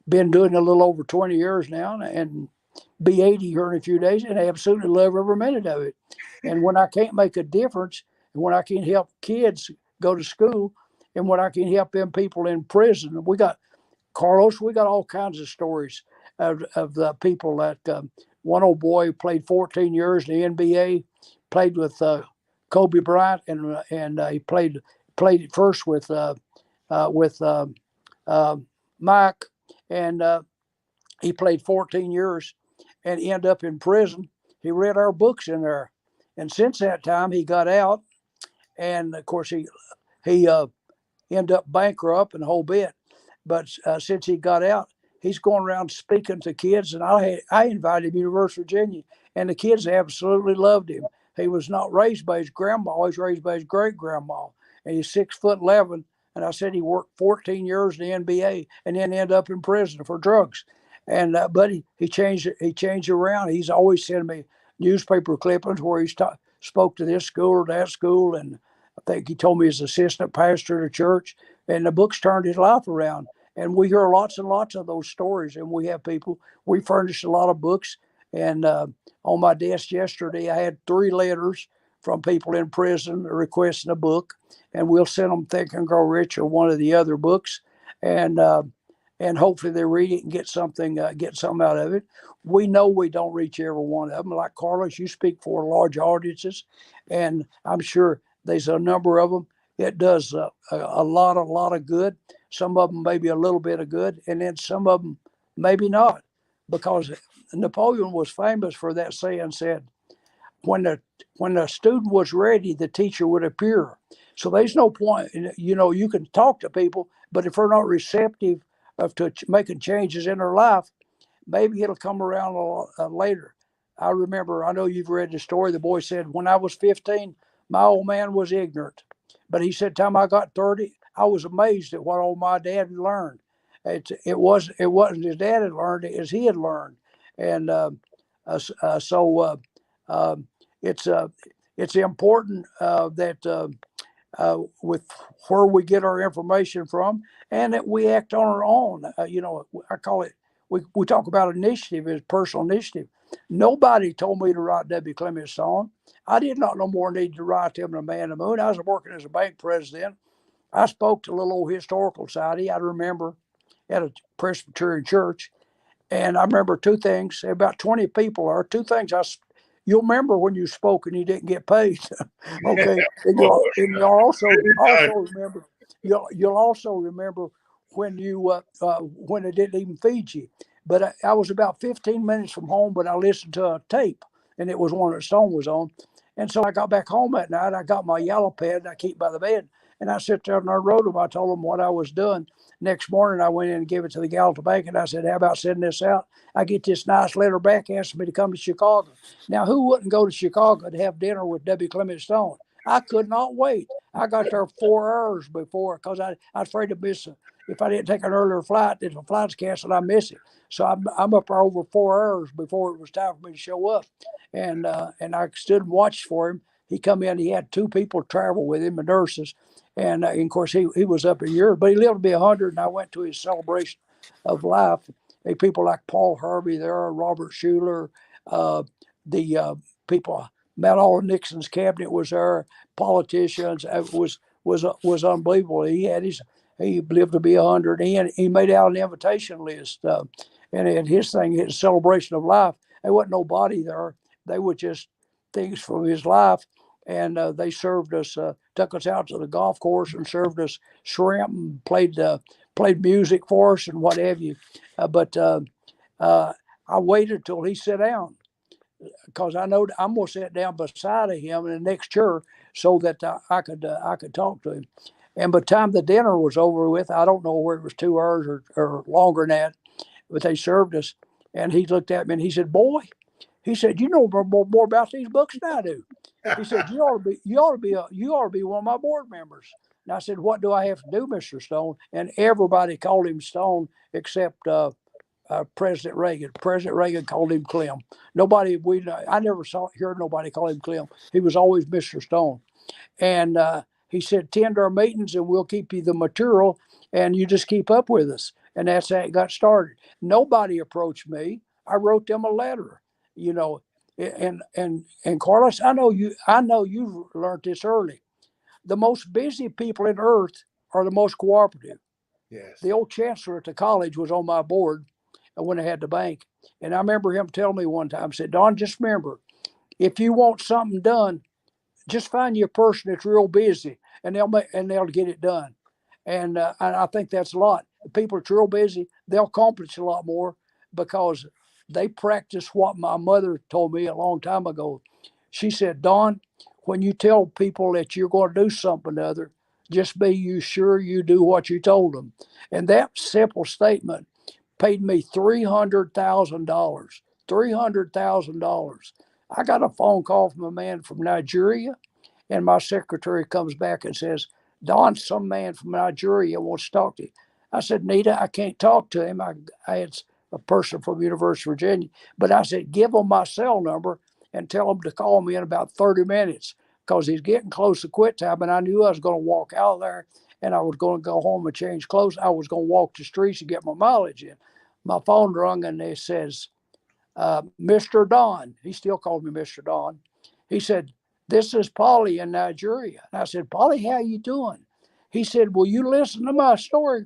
been doing it a little over 20 years now, and be 80 here in a few days, and I absolutely love every minute of it. And when I can't make a difference, and when I can help kids go to school, and when I can help them people in prison, we got Carlos. We got all kinds of stories of the people that one old boy played 14 years in the NBA, played with Kobe Bryant, and he played it first with Mike, and he played 14 years and ended up in prison. He read our books in there, and since that time he got out, and of course he ended up bankrupt and a whole bit. But since he got out, he's going around speaking to kids, and I invited him to University of Virginia, and the kids absolutely loved him. He was not raised by his grandma; he was raised by his great grandma, and he's 6'11". And I said he worked 14 years in the NBA and then ended up in prison for drugs. And but he changed around. He's always sending me newspaper clippings where he spoke to this school or that school, and I think he told me his assistant pastor at a church. And the books turned his life around. And we hear lots and lots of those stories. And we have people. We furnish a lot of books. And on my desk yesterday, I had 3 letters from people in prison requesting a book, and we'll send them Think and Grow Rich or one of the other books, and hopefully they read it and get something out of it. We know we don't reach every one of them. Like Carlos, you speak for large audiences, and I'm sure there's a number of them. It does a lot of good. Some of them maybe a little bit of good, and then some of them maybe not, because Napoleon was famous for that saying, said, when the student was ready, the teacher would appear. So there's no point, you can talk to people, but if they're not receptive to making changes in their life, maybe it'll come around later. I know you've read the story. The boy said, when I was 15, my old man was ignorant. But he said, time I got 30, I was amazed at what old my dad had learned. It wasn't his dad had learned, as he had learned. And so it's important that with where we get our information from, and that we act on our own. I call it, we talk about initiative as personal initiative. Nobody told me to write W. Clement Stone. I did not no more need to write him than Man of the Moon. I was working as a bank president. I spoke to a little old historical society. I remember at a Presbyterian church, and I remember 2 things. About 20 people are 2 things you'll remember when you spoke and you didn't get paid. Okay, and you'll also remember you'll also remember when when it didn't even feed you. But I was about 15 minutes from home, but I listened to a tape, and it was one that Stone was on. And so I got back home that night. I got my yellow pad I keep by the bed, and I sat there and I wrote them. I told them what I was doing. Next morning, I went in and gave it to the gal at the bank, and I said, how about sending this out? I get this nice letter back asking me to come to Chicago. Now, who wouldn't go to Chicago to have dinner with W. Clement Stone? I could not wait. I got there 4 hours before, because I was afraid to miss it. If I didn't take an earlier flight, if the flight's canceled, I miss it. So I'm up there over 4 hours before it was time for me to show up. And I stood and watched for him. He come in, he had 2 people travel with him, the nurses. And of course, he was up a year, but he lived to be 100. And I went to his celebration of life. People like Paul Harvey there, Robert Schuller, the people, Matt All Nixon's cabinet was there, politicians. It was unbelievable. He lived to be 100. He made out an invitation list, and at his celebration of life, there wasn't nobody there. They were just things from his life. and they served us, took us out to the golf course and served us shrimp and played music for us and what have you. But I waited till he sat down because I know I'm gonna sit down beside of him in the next chair so that I could talk to him. And by the time the dinner was over with, I don't know where it was 2 hours or longer than that, but they served us. And he looked at me and he said, "Boy," he said, "you know more about these books than I do." He said, "You ought to be one of my board members." And I said, "What do I have to do, Mr. Stone?" And everybody called him Stone except President Reagan. President Reagan called him Clem. I never heard nobody call him Clem. He was always Mr. Stone. And he said, "Attend our meetings and we'll keep you the material and you just keep up with us." And that's how it got started. Nobody approached me. I wrote them a letter, you know. And Carlos, I know you learned this early. The most busy people in earth are the most cooperative. Yes. The old chancellor at the college was on my board when I had the bank. And I remember him telling me one time, said, "Don, just remember, if you want something done, just find you a person that's real busy and they'll get it done." And I think that's a lot. People that's real busy, they'll accomplish a lot more because they practice what my mother told me a long time ago. She said, "Don, when you tell people that you're going to do something or other, just be you sure you do what you told them." And that simple statement paid me $300,000. $300,000. I got a phone call from a man from Nigeria, and my secretary comes back and says, "Don, some man from Nigeria wants to talk to you." I said, "Nita, I can't talk to him. I had a person from University of Virginia." But I said, "Give him my cell number and tell him to call me in about 30 minutes because he's getting close to quit time." And I knew I was going to walk out of there and I was going to go home and change clothes. I was going to walk the streets and get my mileage in. My phone rung and it says, "Mr. Don." He still called me Mr. Don. He said, "This is Polly in Nigeria." And I said, "Polly, how you doing?" He said, "Will you listen to my story?"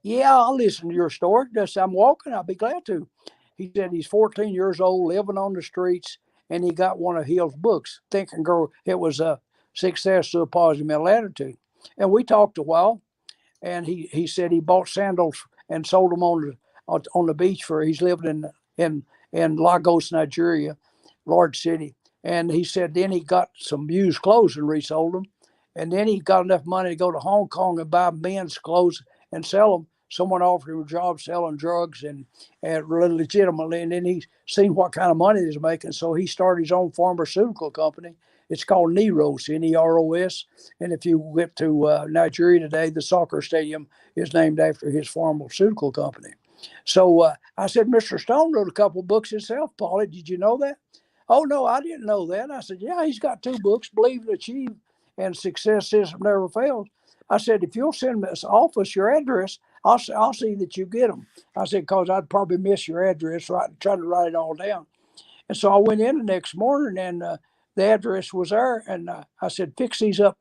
"Yeah, I'll listen to your story. Just I'm walking. I'll be glad to." He said he's 14 years old, living on the streets, and he got one of Hill's books, Think and Grow. It was a Success to a Positive Mental Attitude. And we talked a while, and he said he bought sandals and sold them on the beach for. He's living in Lagos, Nigeria, large city. And he said then he got some used clothes and resold them. And then he got enough money to go to Hong Kong and buy men's clothes and sell them. Someone offered him a job selling drugs and legitimately. And then he seen what kind of money he was making. So he started his own pharmaceutical company. It's called Neros, Neros. And if you went to Nigeria today, the soccer stadium is named after his pharmaceutical company. So I said, "Mr. Stone wrote a couple of books himself, Paulie. Did you know that?" "Oh, no, I didn't know that." I said, "Yeah, he's got 2 books, Believe and Achieve and Success System Never Fails." I said, "If you'll send this office your address, I'll see that you get them." I said, "Because I'd probably miss your address, trying to write it all down." And so I went in the next morning and the address was there. And I said, "Fix these up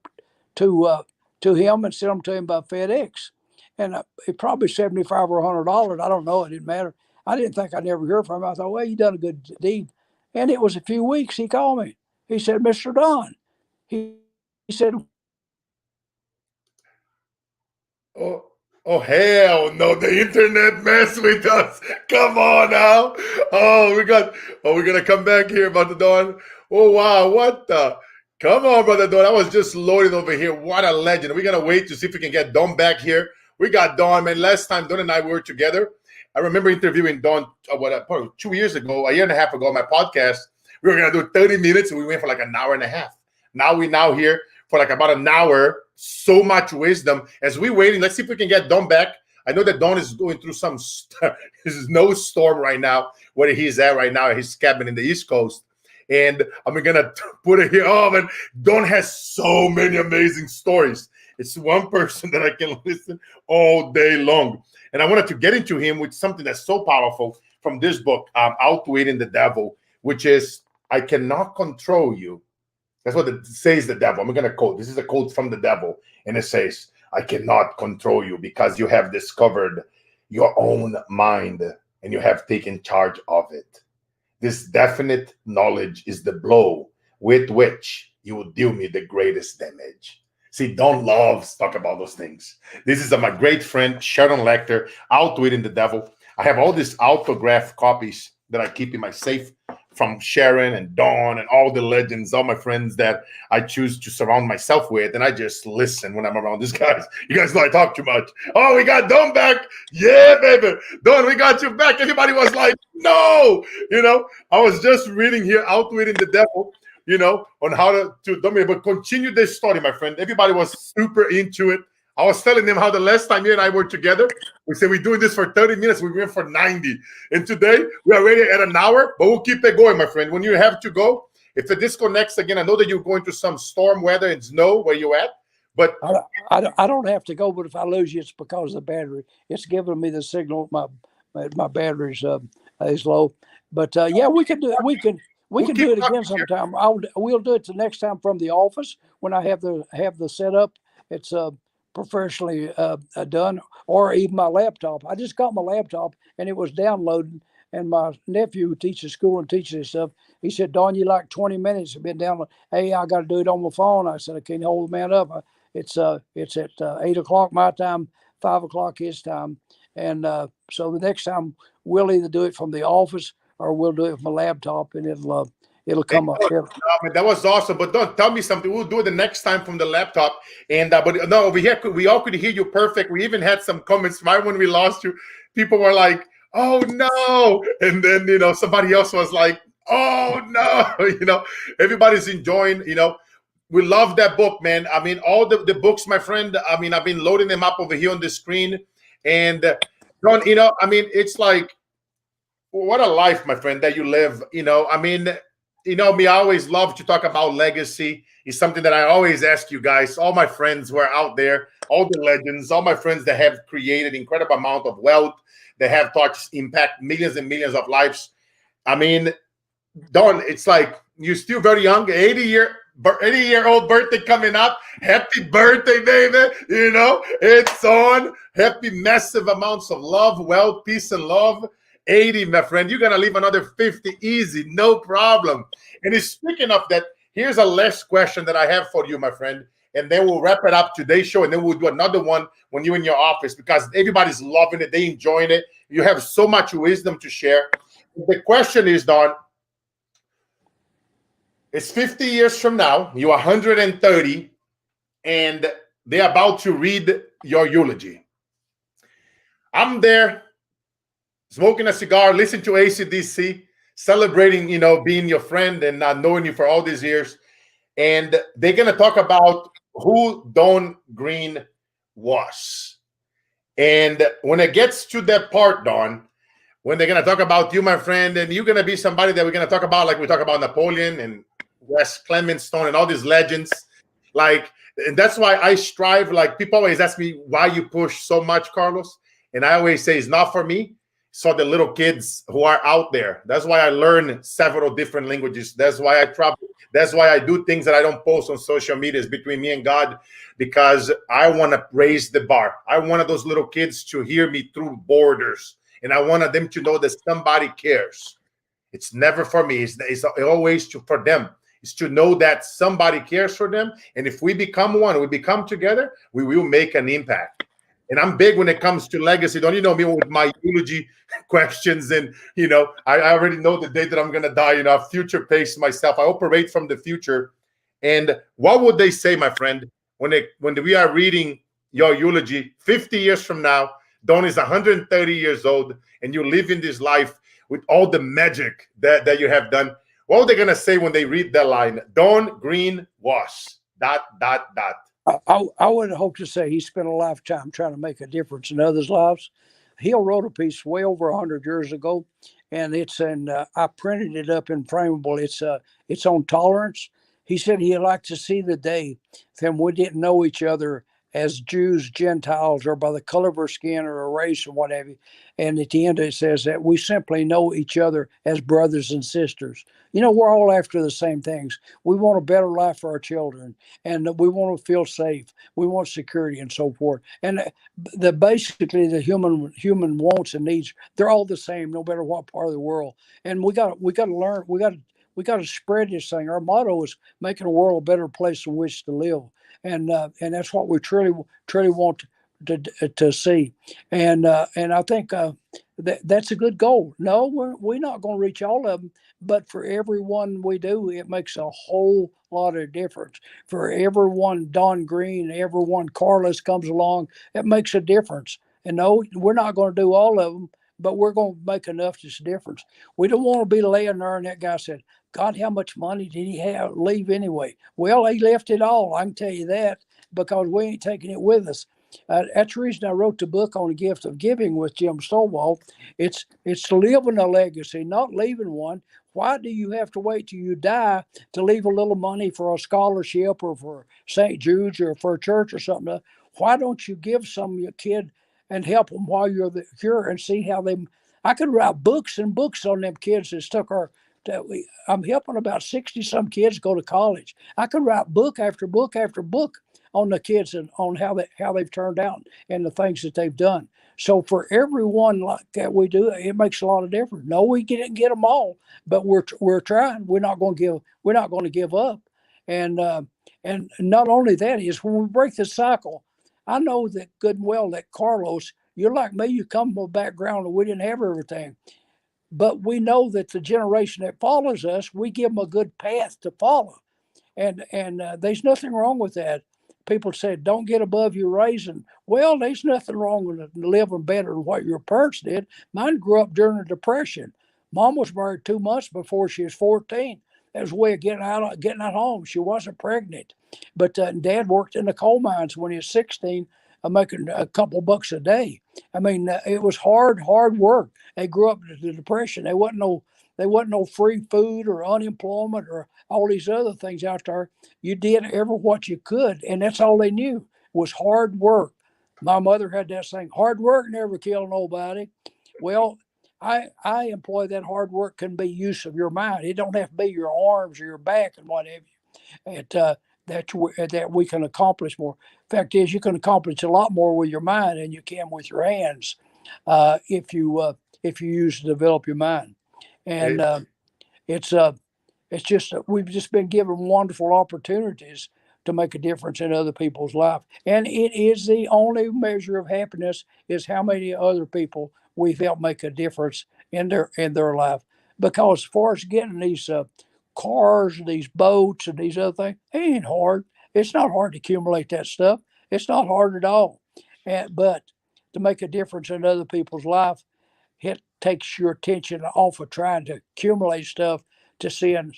to him and send them to him by FedEx." And it probably $75 or $100. I don't know. It didn't matter. I didn't think I'd never hear from him. I thought, well, you done a good deed. And it was a few weeks. He called me. He said, "Mr. Don," he said, Oh, oh hell no! The internet messed with us. Come on now. We're gonna come back here, Brother Don. Oh wow, what the? Come on, Brother Don. I was just loading over here. What a legend. We're gonna wait to see if we can get Don back here. We got Don, man. Last time Don and I were together, I remember interviewing Don probably 2 years ago, a year and a half ago on my podcast. We were gonna do 30 minutes and we went for like an hour and a half. Now we're here for like about an hour. So much wisdom. As we're waiting, let's see if we can get Don back. I know that Don is going through some snowstorm right now, where he's at right now at his cabin in the East Coast. And I'm gonna put it here. Oh man, Don has so many amazing stories. It's one person that I can listen all day long. And I wanted to get into him with something that's so powerful from this book, Outwitting the Devil, which is, "I cannot control you." That's what it says, the devil. I'm going to quote. This is a quote from the devil. And it says, "I cannot control you because you have discovered your own mind and you have taken charge of it. This definite knowledge is the blow with which you will do me the greatest damage. See, Don loves talk about those things. This is my great friend, Sharon Lecter, Outwitting the Devil. I have all these autographed copies that I keep in my safe from Sharon and Dawn and all the legends, all my friends that I choose to surround myself with. And I just listen when I'm around these guys. You guys know I talk too much. Oh, we got Dawn back. Yeah, baby. Dawn, we got you back. Everybody was like, no. I was just reading here, Outwitting the Devil, on how to dominate. But continue this story, my friend. Everybody was super into it. I was telling them how the last time you and I were together, we said we're doing this for 30 minutes. We went for 90. And today, we're already at an hour, but we'll keep it going, my friend. When you have to go, if it disconnects again, I know that you're going to some storm weather and snow where you're at, but I don't have to go, but if I lose you, it's because of the battery. It's giving me the signal my battery's is low. But yeah, we can do it. We can do it again sometime. We'll do it the next time from the office when I have the setup. It's professionally done, or even my laptop. I just got my laptop and it was downloading, and my nephew who teaches school and teaches this stuff, he said, Don, you like 20 minutes. I've been downloading. Hey, I got to do it on my phone. I said, I can't hold the man up. It's at 8 o'clock my time, 5 o'clock his time. And so the next time we'll either do it from the office or we'll do it from my laptop, and it'll come up. That was awesome. But don't tell me something. We'll do it the next time from the laptop. And but no, over here we all could hear you perfect. We even had some comments right when we lost you. People were like, "Oh no!" And then somebody else was like, "Oh no!" Everybody's enjoying. We love that book, man. I mean, all the books, my friend. I mean, I've been loading them up over here on the screen, and Don, I mean, it's like, what a life, my friend, that you live. I mean. Me, I always love to talk about legacy. It's something that I always ask you guys, all my friends who are out there, all the legends, all my friends that have created incredible amount of wealth, that have touched, impact millions and millions of lives. I mean, Don, it's like you're still very young, 80-year-old birthday coming up. Happy birthday, baby. It's on. Happy massive amounts of love, wealth, peace, and love. 80, my friend, you're gonna leave another 50 easy, no problem. And speaking of that, here's a last question that I have for you, my friend, and then we'll wrap it up today's show, and then we'll do another one when you're in your office, because everybody's loving it, they enjoying it. You have so much wisdom to share. The question is, Don, it's 50 years from now, you're 130, and they're about to read your eulogy. I'm there, smoking a cigar, listening to AC/DC, celebrating, being your friend and knowing you for all these years. And they're going to talk about who Don Green was. And when it gets to that part, Don, when they're going to talk about you, my friend, and you're going to be somebody that we're going to talk about, like we talk about Napoleon and Clement Stone and all these legends. And that's why I strive. Like, people always ask me why you push so much, Carlos. And I always say it's not for me. So the little kids who are out there. That's why I learn several different languages. That's why I travel. That's why I do things that I don't post on social media. It's between me and God, because I want to raise the bar. I wanted those little kids to hear me through borders, and I wanted them to know that somebody cares. It's never for me. It's always for them. It's to know that somebody cares for them. And if we become one, we become together, we will make an impact. And I'm big when it comes to legacy. Don't you know me with my eulogy questions? And, I already know the day that I'm going to die. I future pace myself. I operate from the future. And what would they say, my friend, when we are reading your eulogy 50 years from now? Don is 130 years old, and you live in this life with all the magic that you have done. What are they going to say when they read that line? Don Green was ... I would hope to say he spent a lifetime trying to make a difference in others' lives. Hill wrote a piece way over 100 years ago, and it's I printed it up in frameable. It's on tolerance. He said he'd like to see the day when we didn't know each other as Jews, Gentiles, or by the color of our skin or a race or what have you. And at the end it says that we simply know each other as brothers and sisters. We're all after the same things. We want a better life for our children, and we want to feel safe. We want security and so forth. And basically the human wants and needs, they're all the same, no matter what part of the world. And we got to learn. We got to spread this thing. Our motto is making the world a better place in which to live, and that's what we truly want to see. And I think that's a good goal. No, we're not going to reach all of them, but for everyone we do, it makes a whole lot of difference. For everyone, Don Green, everyone, Carlos comes along, it makes a difference. And no, we're not going to do all of them, but we're going to make enough that's a difference. We don't want to be laying there and that guy said, God, how much money did he have leave anyway? Well, he left it all. I can tell you that because we ain't taking it with us. That's the reason I wrote the book on the gift of giving with Jim Stovall. It's living a legacy, not leaving one. Why do you have to wait till you die to leave a little money for a scholarship or for St. Jude's or for a church or something? Why don't you give some of your kid and help them while you're here and see how they? I could write books and books on them kids that stuck our. I'm helping about 60 some kids go to college. I could write book after book after book on the kids and on how they've turned out and the things that they've done. So for everyone like that we do, it makes a lot of difference. No, we didn't get them all, but we're trying. We're not going to give up. And not only that is when we break the cycle, I know that good and well that Carlos, you're like me, you come from a background and we didn't have everything. But we know that the generation that follows us, we give them a good path to follow. And there's nothing wrong with that. People said, don't get above your raising. Well, there's nothing wrong with living better than what your parents did. Mine grew up during the Depression. Mom was married 2 months before she was 14. That was a way of getting out home. She wasn't pregnant. But Dad worked in the coal mines when he was 16, making a couple bucks a day. I mean, it was hard work. They grew up in the Depression. There wasn't no free food or unemployment or all these other things out there. You did what you could, and that's all they knew was hard work. My mother had that saying, hard work never killed nobody. Well, I employ that hard work can be use of your mind. It don't have to be your arms or your back and whatever. That we can accomplish more. Fact is, you can accomplish a lot more with your mind than you can with your hands if you use to develop your mind. And it's just we've just been given wonderful opportunities to make a difference in other people's life, and it is the only measure of happiness is how many other people we've helped make a difference in their life. Because as far as getting these cars, these boats, and these other things, it ain't hard. It's not hard to accumulate that stuff. It's not hard at all. But to make a difference in other people's life, it takes your attention off of trying to accumulate stuff to seeing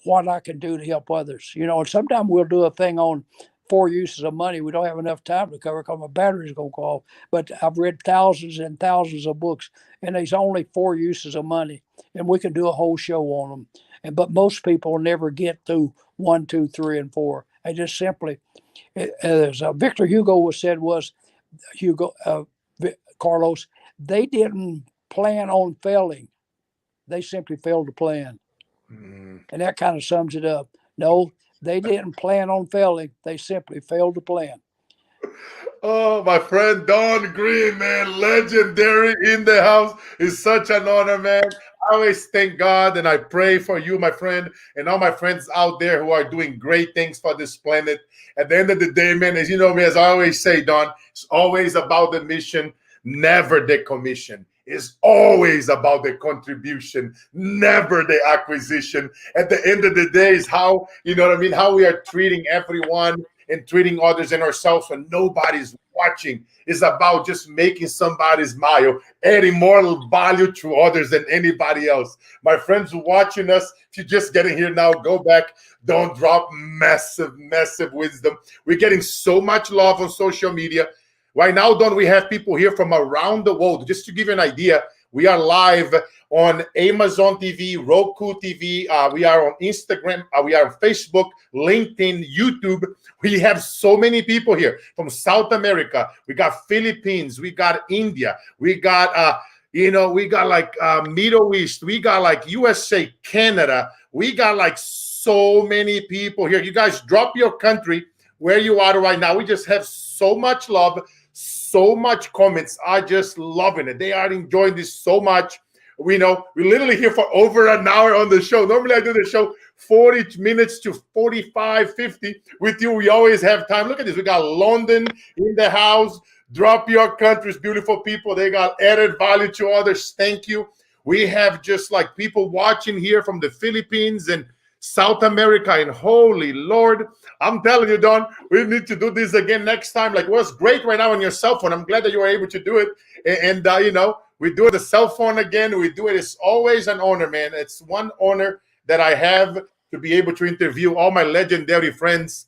what I can do to help others. And sometimes we'll do a thing on 4 uses of money. We don't have enough time to cover because my battery's going to go off. But I've read thousands and thousands of books, and there's only 4 uses of money, and we can do a whole show on them. But most people never get through 1, 2, 3, and 4. They just simply, as Victor Hugo was Carlos, they didn't plan on failing. They simply failed to plan. And that kind of sums it up. No, they didn't plan on failing. They simply failed to plan. Oh, my friend Don Green, man, legendary in the house. It's such an honor, man. I always thank God and I pray for you, my friend, and all my friends out there who are doing great things for this planet. At the end of the day, man, as you know me, as I always say, Don, it's always about the mission, never the commission. It's always about the contribution, never the acquisition. At the end of the day, is how, how we are treating everyone and treating others and ourselves when nobody's watching. Is about just making somebody smile, adding more value to others than anybody else. My friends watching us, if you're just getting here now, go back. Don't drop massive wisdom. We're getting so much love on social media. Right now, Don, we have people here from around the world. Just to give you an idea, we are live on Amazon TV, Roku TV. We are on Instagram. We are on Facebook, LinkedIn, YouTube. We have so many people here from South America. We got Philippines. We got India. We got, we got like Middle East. We got like USA, Canada. We got like so many people here. You guys drop your country where you are right now. We just have so much love. So much comments are just loving it. They are enjoying this so much. We know we're literally here for over an hour on the show. Normally I do the show 40 minutes to 45, 50. With you, we always have time. Look at this. We got London in the house. Drop your countries, beautiful people. They got added value to others. Thank you. We have just like people watching here from the Philippines and South America, and holy Lord, I'm telling you, Don, we need to do this again next time. Like, what's great right now on your cell phone. I'm glad that you were able to do it. And you know, we do it the cell phone again. We do it. It's always an honor, man. It's one honor that I have to be able to interview all my legendary friends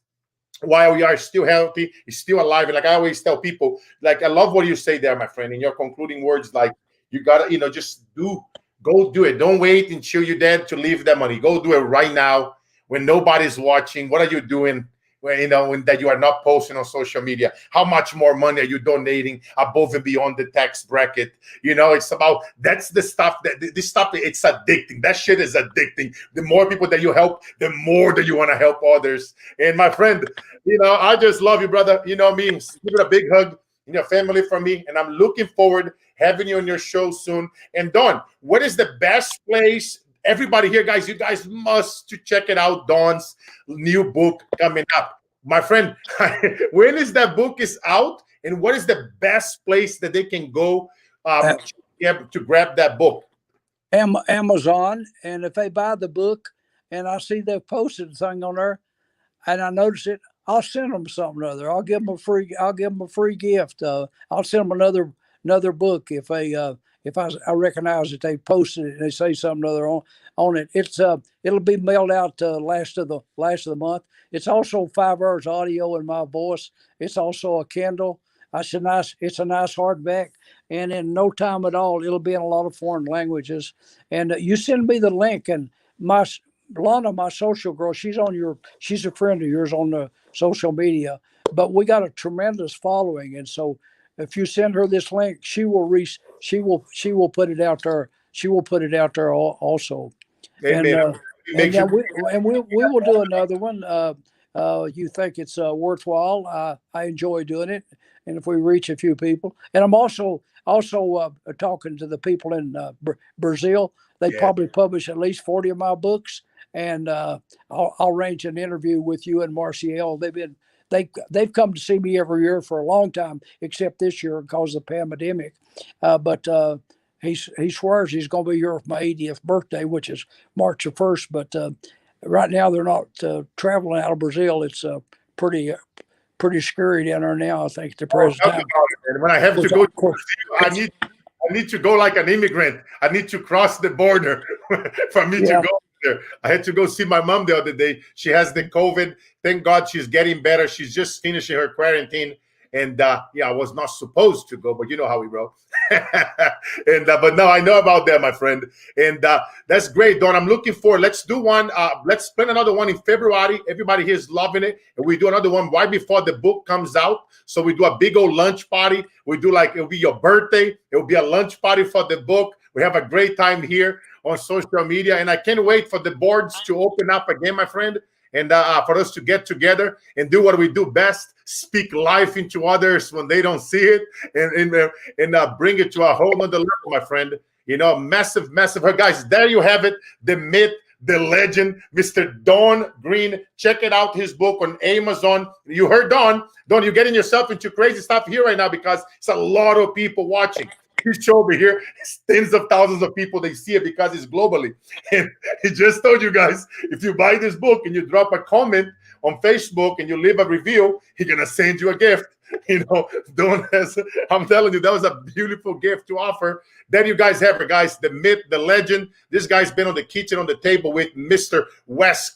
while we are still healthy, still alive. And like I always tell people, like, I love what you say there, my friend, in your concluding words, like, you gotta, you know, just go do it. Don't wait until you're dead to leave that money. Go do it right now when nobody's watching. What are you doing when, you know, when that you are not posting on social media? How much more money are you donating above and beyond the tax bracket? You know, it's about, that's the stuff that this stuff, it's addicting. That shit is addicting. The more people that you help, the more that you want to help others. And my friend, you know, I just love you, brother. You know me. Give it a big hug in your family from me. And I'm looking forward having you on your show soon. And Don, what is the best place? Everybody here, guys, you guys must to check it out. Don's new book coming up. My friend, when is that book is out? And what is the best place that they can go to grab that book? Amazon. And if they buy the book and I see they've posted a thing on there and I notice it, I'll send them something or other. I'll give them a free gift. I'll send them another book if I recognize that they posted it and they say something other on it. It'll be mailed out last of the month. It's also 5 hours audio in my voice. It's also a Kindle. It's a nice hardback, and in no time at all, it'll be in a lot of foreign languages. And you send me the link, and Lana, my social girl, she's a friend of yours on the social media, but we got a tremendous following, and so if you send her this link, she will put it out there. She will put it out there also. Amen. And we will do another one. You think it's worthwhile? I enjoy doing it, and if we reach a few people, and I'm also talking to the people in Brazil. They probably publish at least 40 of my books, and I'll arrange an interview with you and Marcial. They've come to see me every year for a long time, except this year because of the pandemic. But he swears he's going to be here for my 80th birthday, which is March the 1st. But right now they're not traveling out of Brazil. It's pretty scary down there now. I think the president. When I have to go to Brazil, I need to go like an immigrant. I need to cross the border for me to go there. I had to go see my mom the other day. She has the COVID. Thank God she's getting better. She's just finishing her quarantine. And I was not supposed to go, but you know how we roll. And but no, I know about that, my friend. And that's great, Don. I'm looking forward. Let's do one. Let's plan another one in February. Everybody here is loving it. And we do another one right before the book comes out. So we do a big old lunch party. We do like, it'll be your birthday. It'll be a lunch party for the book. We have a great time here on social media. And I can't wait for the boards to open up again, my friend. And for us to get together and do what we do best, speak life into others when they don't see it, and bring it to a whole nother level, my friend. You know, massive. Guys, there you have it. The myth, the legend, Mr. Don Green. Check it out, his book on Amazon. You heard Don. Don, you're getting yourself into crazy stuff here right now because it's a lot of people watching. His show over here, tens of thousands of people, they see it because it's globally. And he just told you guys, if you buy this book and you drop a comment on Facebook and you leave a review, he's going to send you a gift. You know, I'm telling you, that was a beautiful gift to offer. There you guys have it, guys. The myth, the legend. This guy's been on the kitchen on the table with Mr.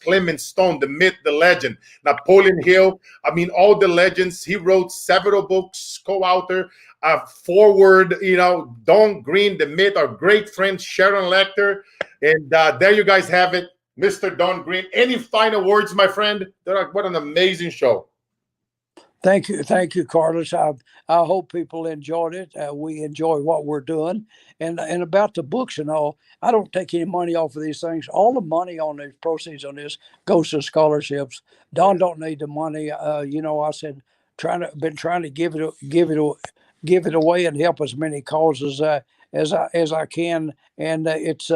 Clement Stone, the myth, the legend. Napoleon Hill. I mean, all the legends. He wrote several books, co-author. Forward, you know, Don Green, the myth, our great friend Sharon Lecter. And there you guys have it, Mr. Don Green. Any final words, my friend? What an amazing show. Thank you, Carlos. I hope people enjoyed it. We enjoy what we're doing, and about the books and all. I don't take any money off of these things. All the money on these proceeds on this goes to scholarships. Don don't need the money. You know, I said been trying to give it away and help as many causes as I can, and it's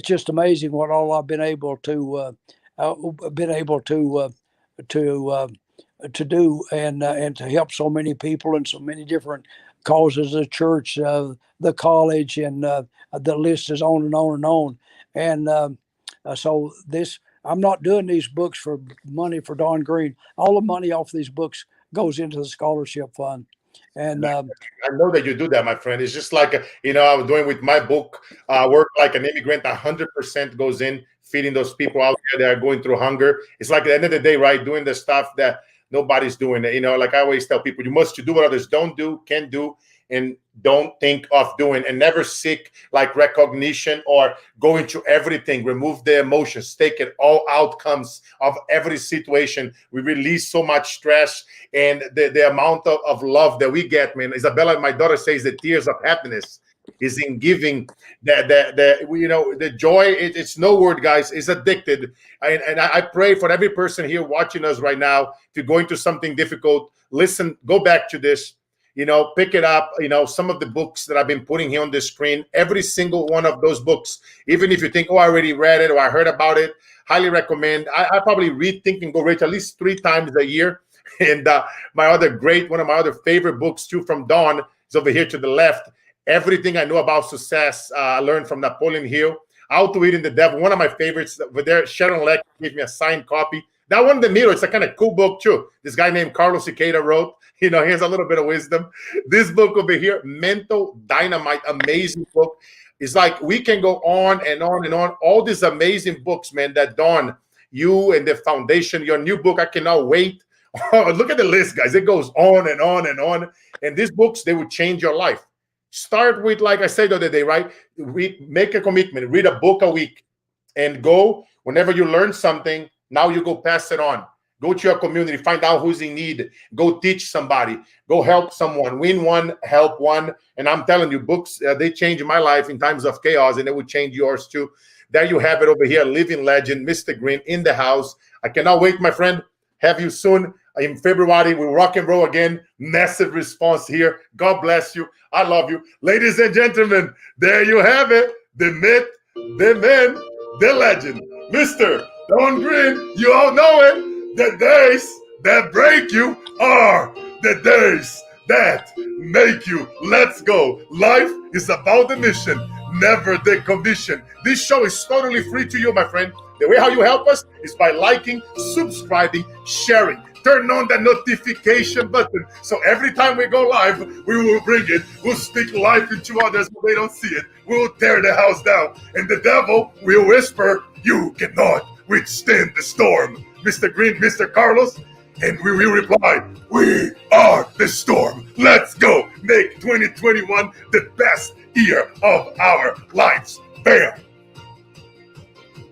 just amazing what all I've been able to to uh, to do, and to help so many people and so many different causes, the church, the college, and the list is on and on and on. And so this, I'm not doing these books for money for Don Green. All the money off these books goes into the scholarship fund. And I know that you do that, my friend. It's just like, I was doing with my book, Work Like an Immigrant. 100% goes in feeding those people out there that are going through hunger. It's like at the end of the day, right, doing the stuff that nobody's doing. Like I always tell people, you must do what others don't do, can do, and don't think of doing, and never seek like recognition or go into everything. Remove the emotions, take it all outcomes of every situation. We release so much stress, and the amount of love that we get, man. Isabella, my daughter, says the tears of happiness is in giving. The joy, it's no word, guys. It's addicted. And I pray for every person here watching us right now to go into something difficult. Listen, go back to this. Pick it up. Some of the books that I've been putting here on the screen, every single one of those books, even if you think, oh, I already read it or I heard about it, highly recommend. I probably read Think and Go Rich at least 3 times a year. And one of my other favorite books too from Don is over here to the left. Everything I Know About Success, I learned from Napoleon Hill. Outwit and the Devil, one of my favorites over there. Sharon Leck gave me a signed copy. That one in the middle, it's a kind of cool book too. This guy named Carlos Siqueira wrote. He has a little bit of wisdom. This book over here, Mental Dynamite, amazing book. It's like we can go on and on and on. All these amazing books, man, that Don, you and the foundation, your new book, I cannot wait. Look at the list, guys. It goes on and on and on. And these books, they would change your life. Start with, like I said the other day, right? Make a commitment. Read a book a week. And go, whenever you learn something, now you go pass it on. Go to your community, find out who's in need. Go teach somebody. Go help someone. Win one, help one. And I'm telling you, books, they changed my life in times of chaos, and it would change yours too. There you have it over here, living legend, Mr. Green in the house. I cannot wait, my friend. Have you soon. In February, we'll rock and roll again. Massive response here. God bless you. I love you. Ladies and gentlemen, there you have it. The myth, the man, the legend, Mr. Don Green. You all know it. The days that break you are the days that make you. Let's go. Life is about the mission, never the condition. This show is totally free to you, my friend. The way how you help us is by liking, subscribing, sharing. Turn on the notification button so every time we go live, we will bring it. We'll speak life into others when they don't see it. We'll tear the house down. And the devil will whisper, you cannot withstand the storm. Mr. Green, Mr. Carlos, and we will reply, we are the storm. Let's go. Make 2021 the best year of our lives. Bam.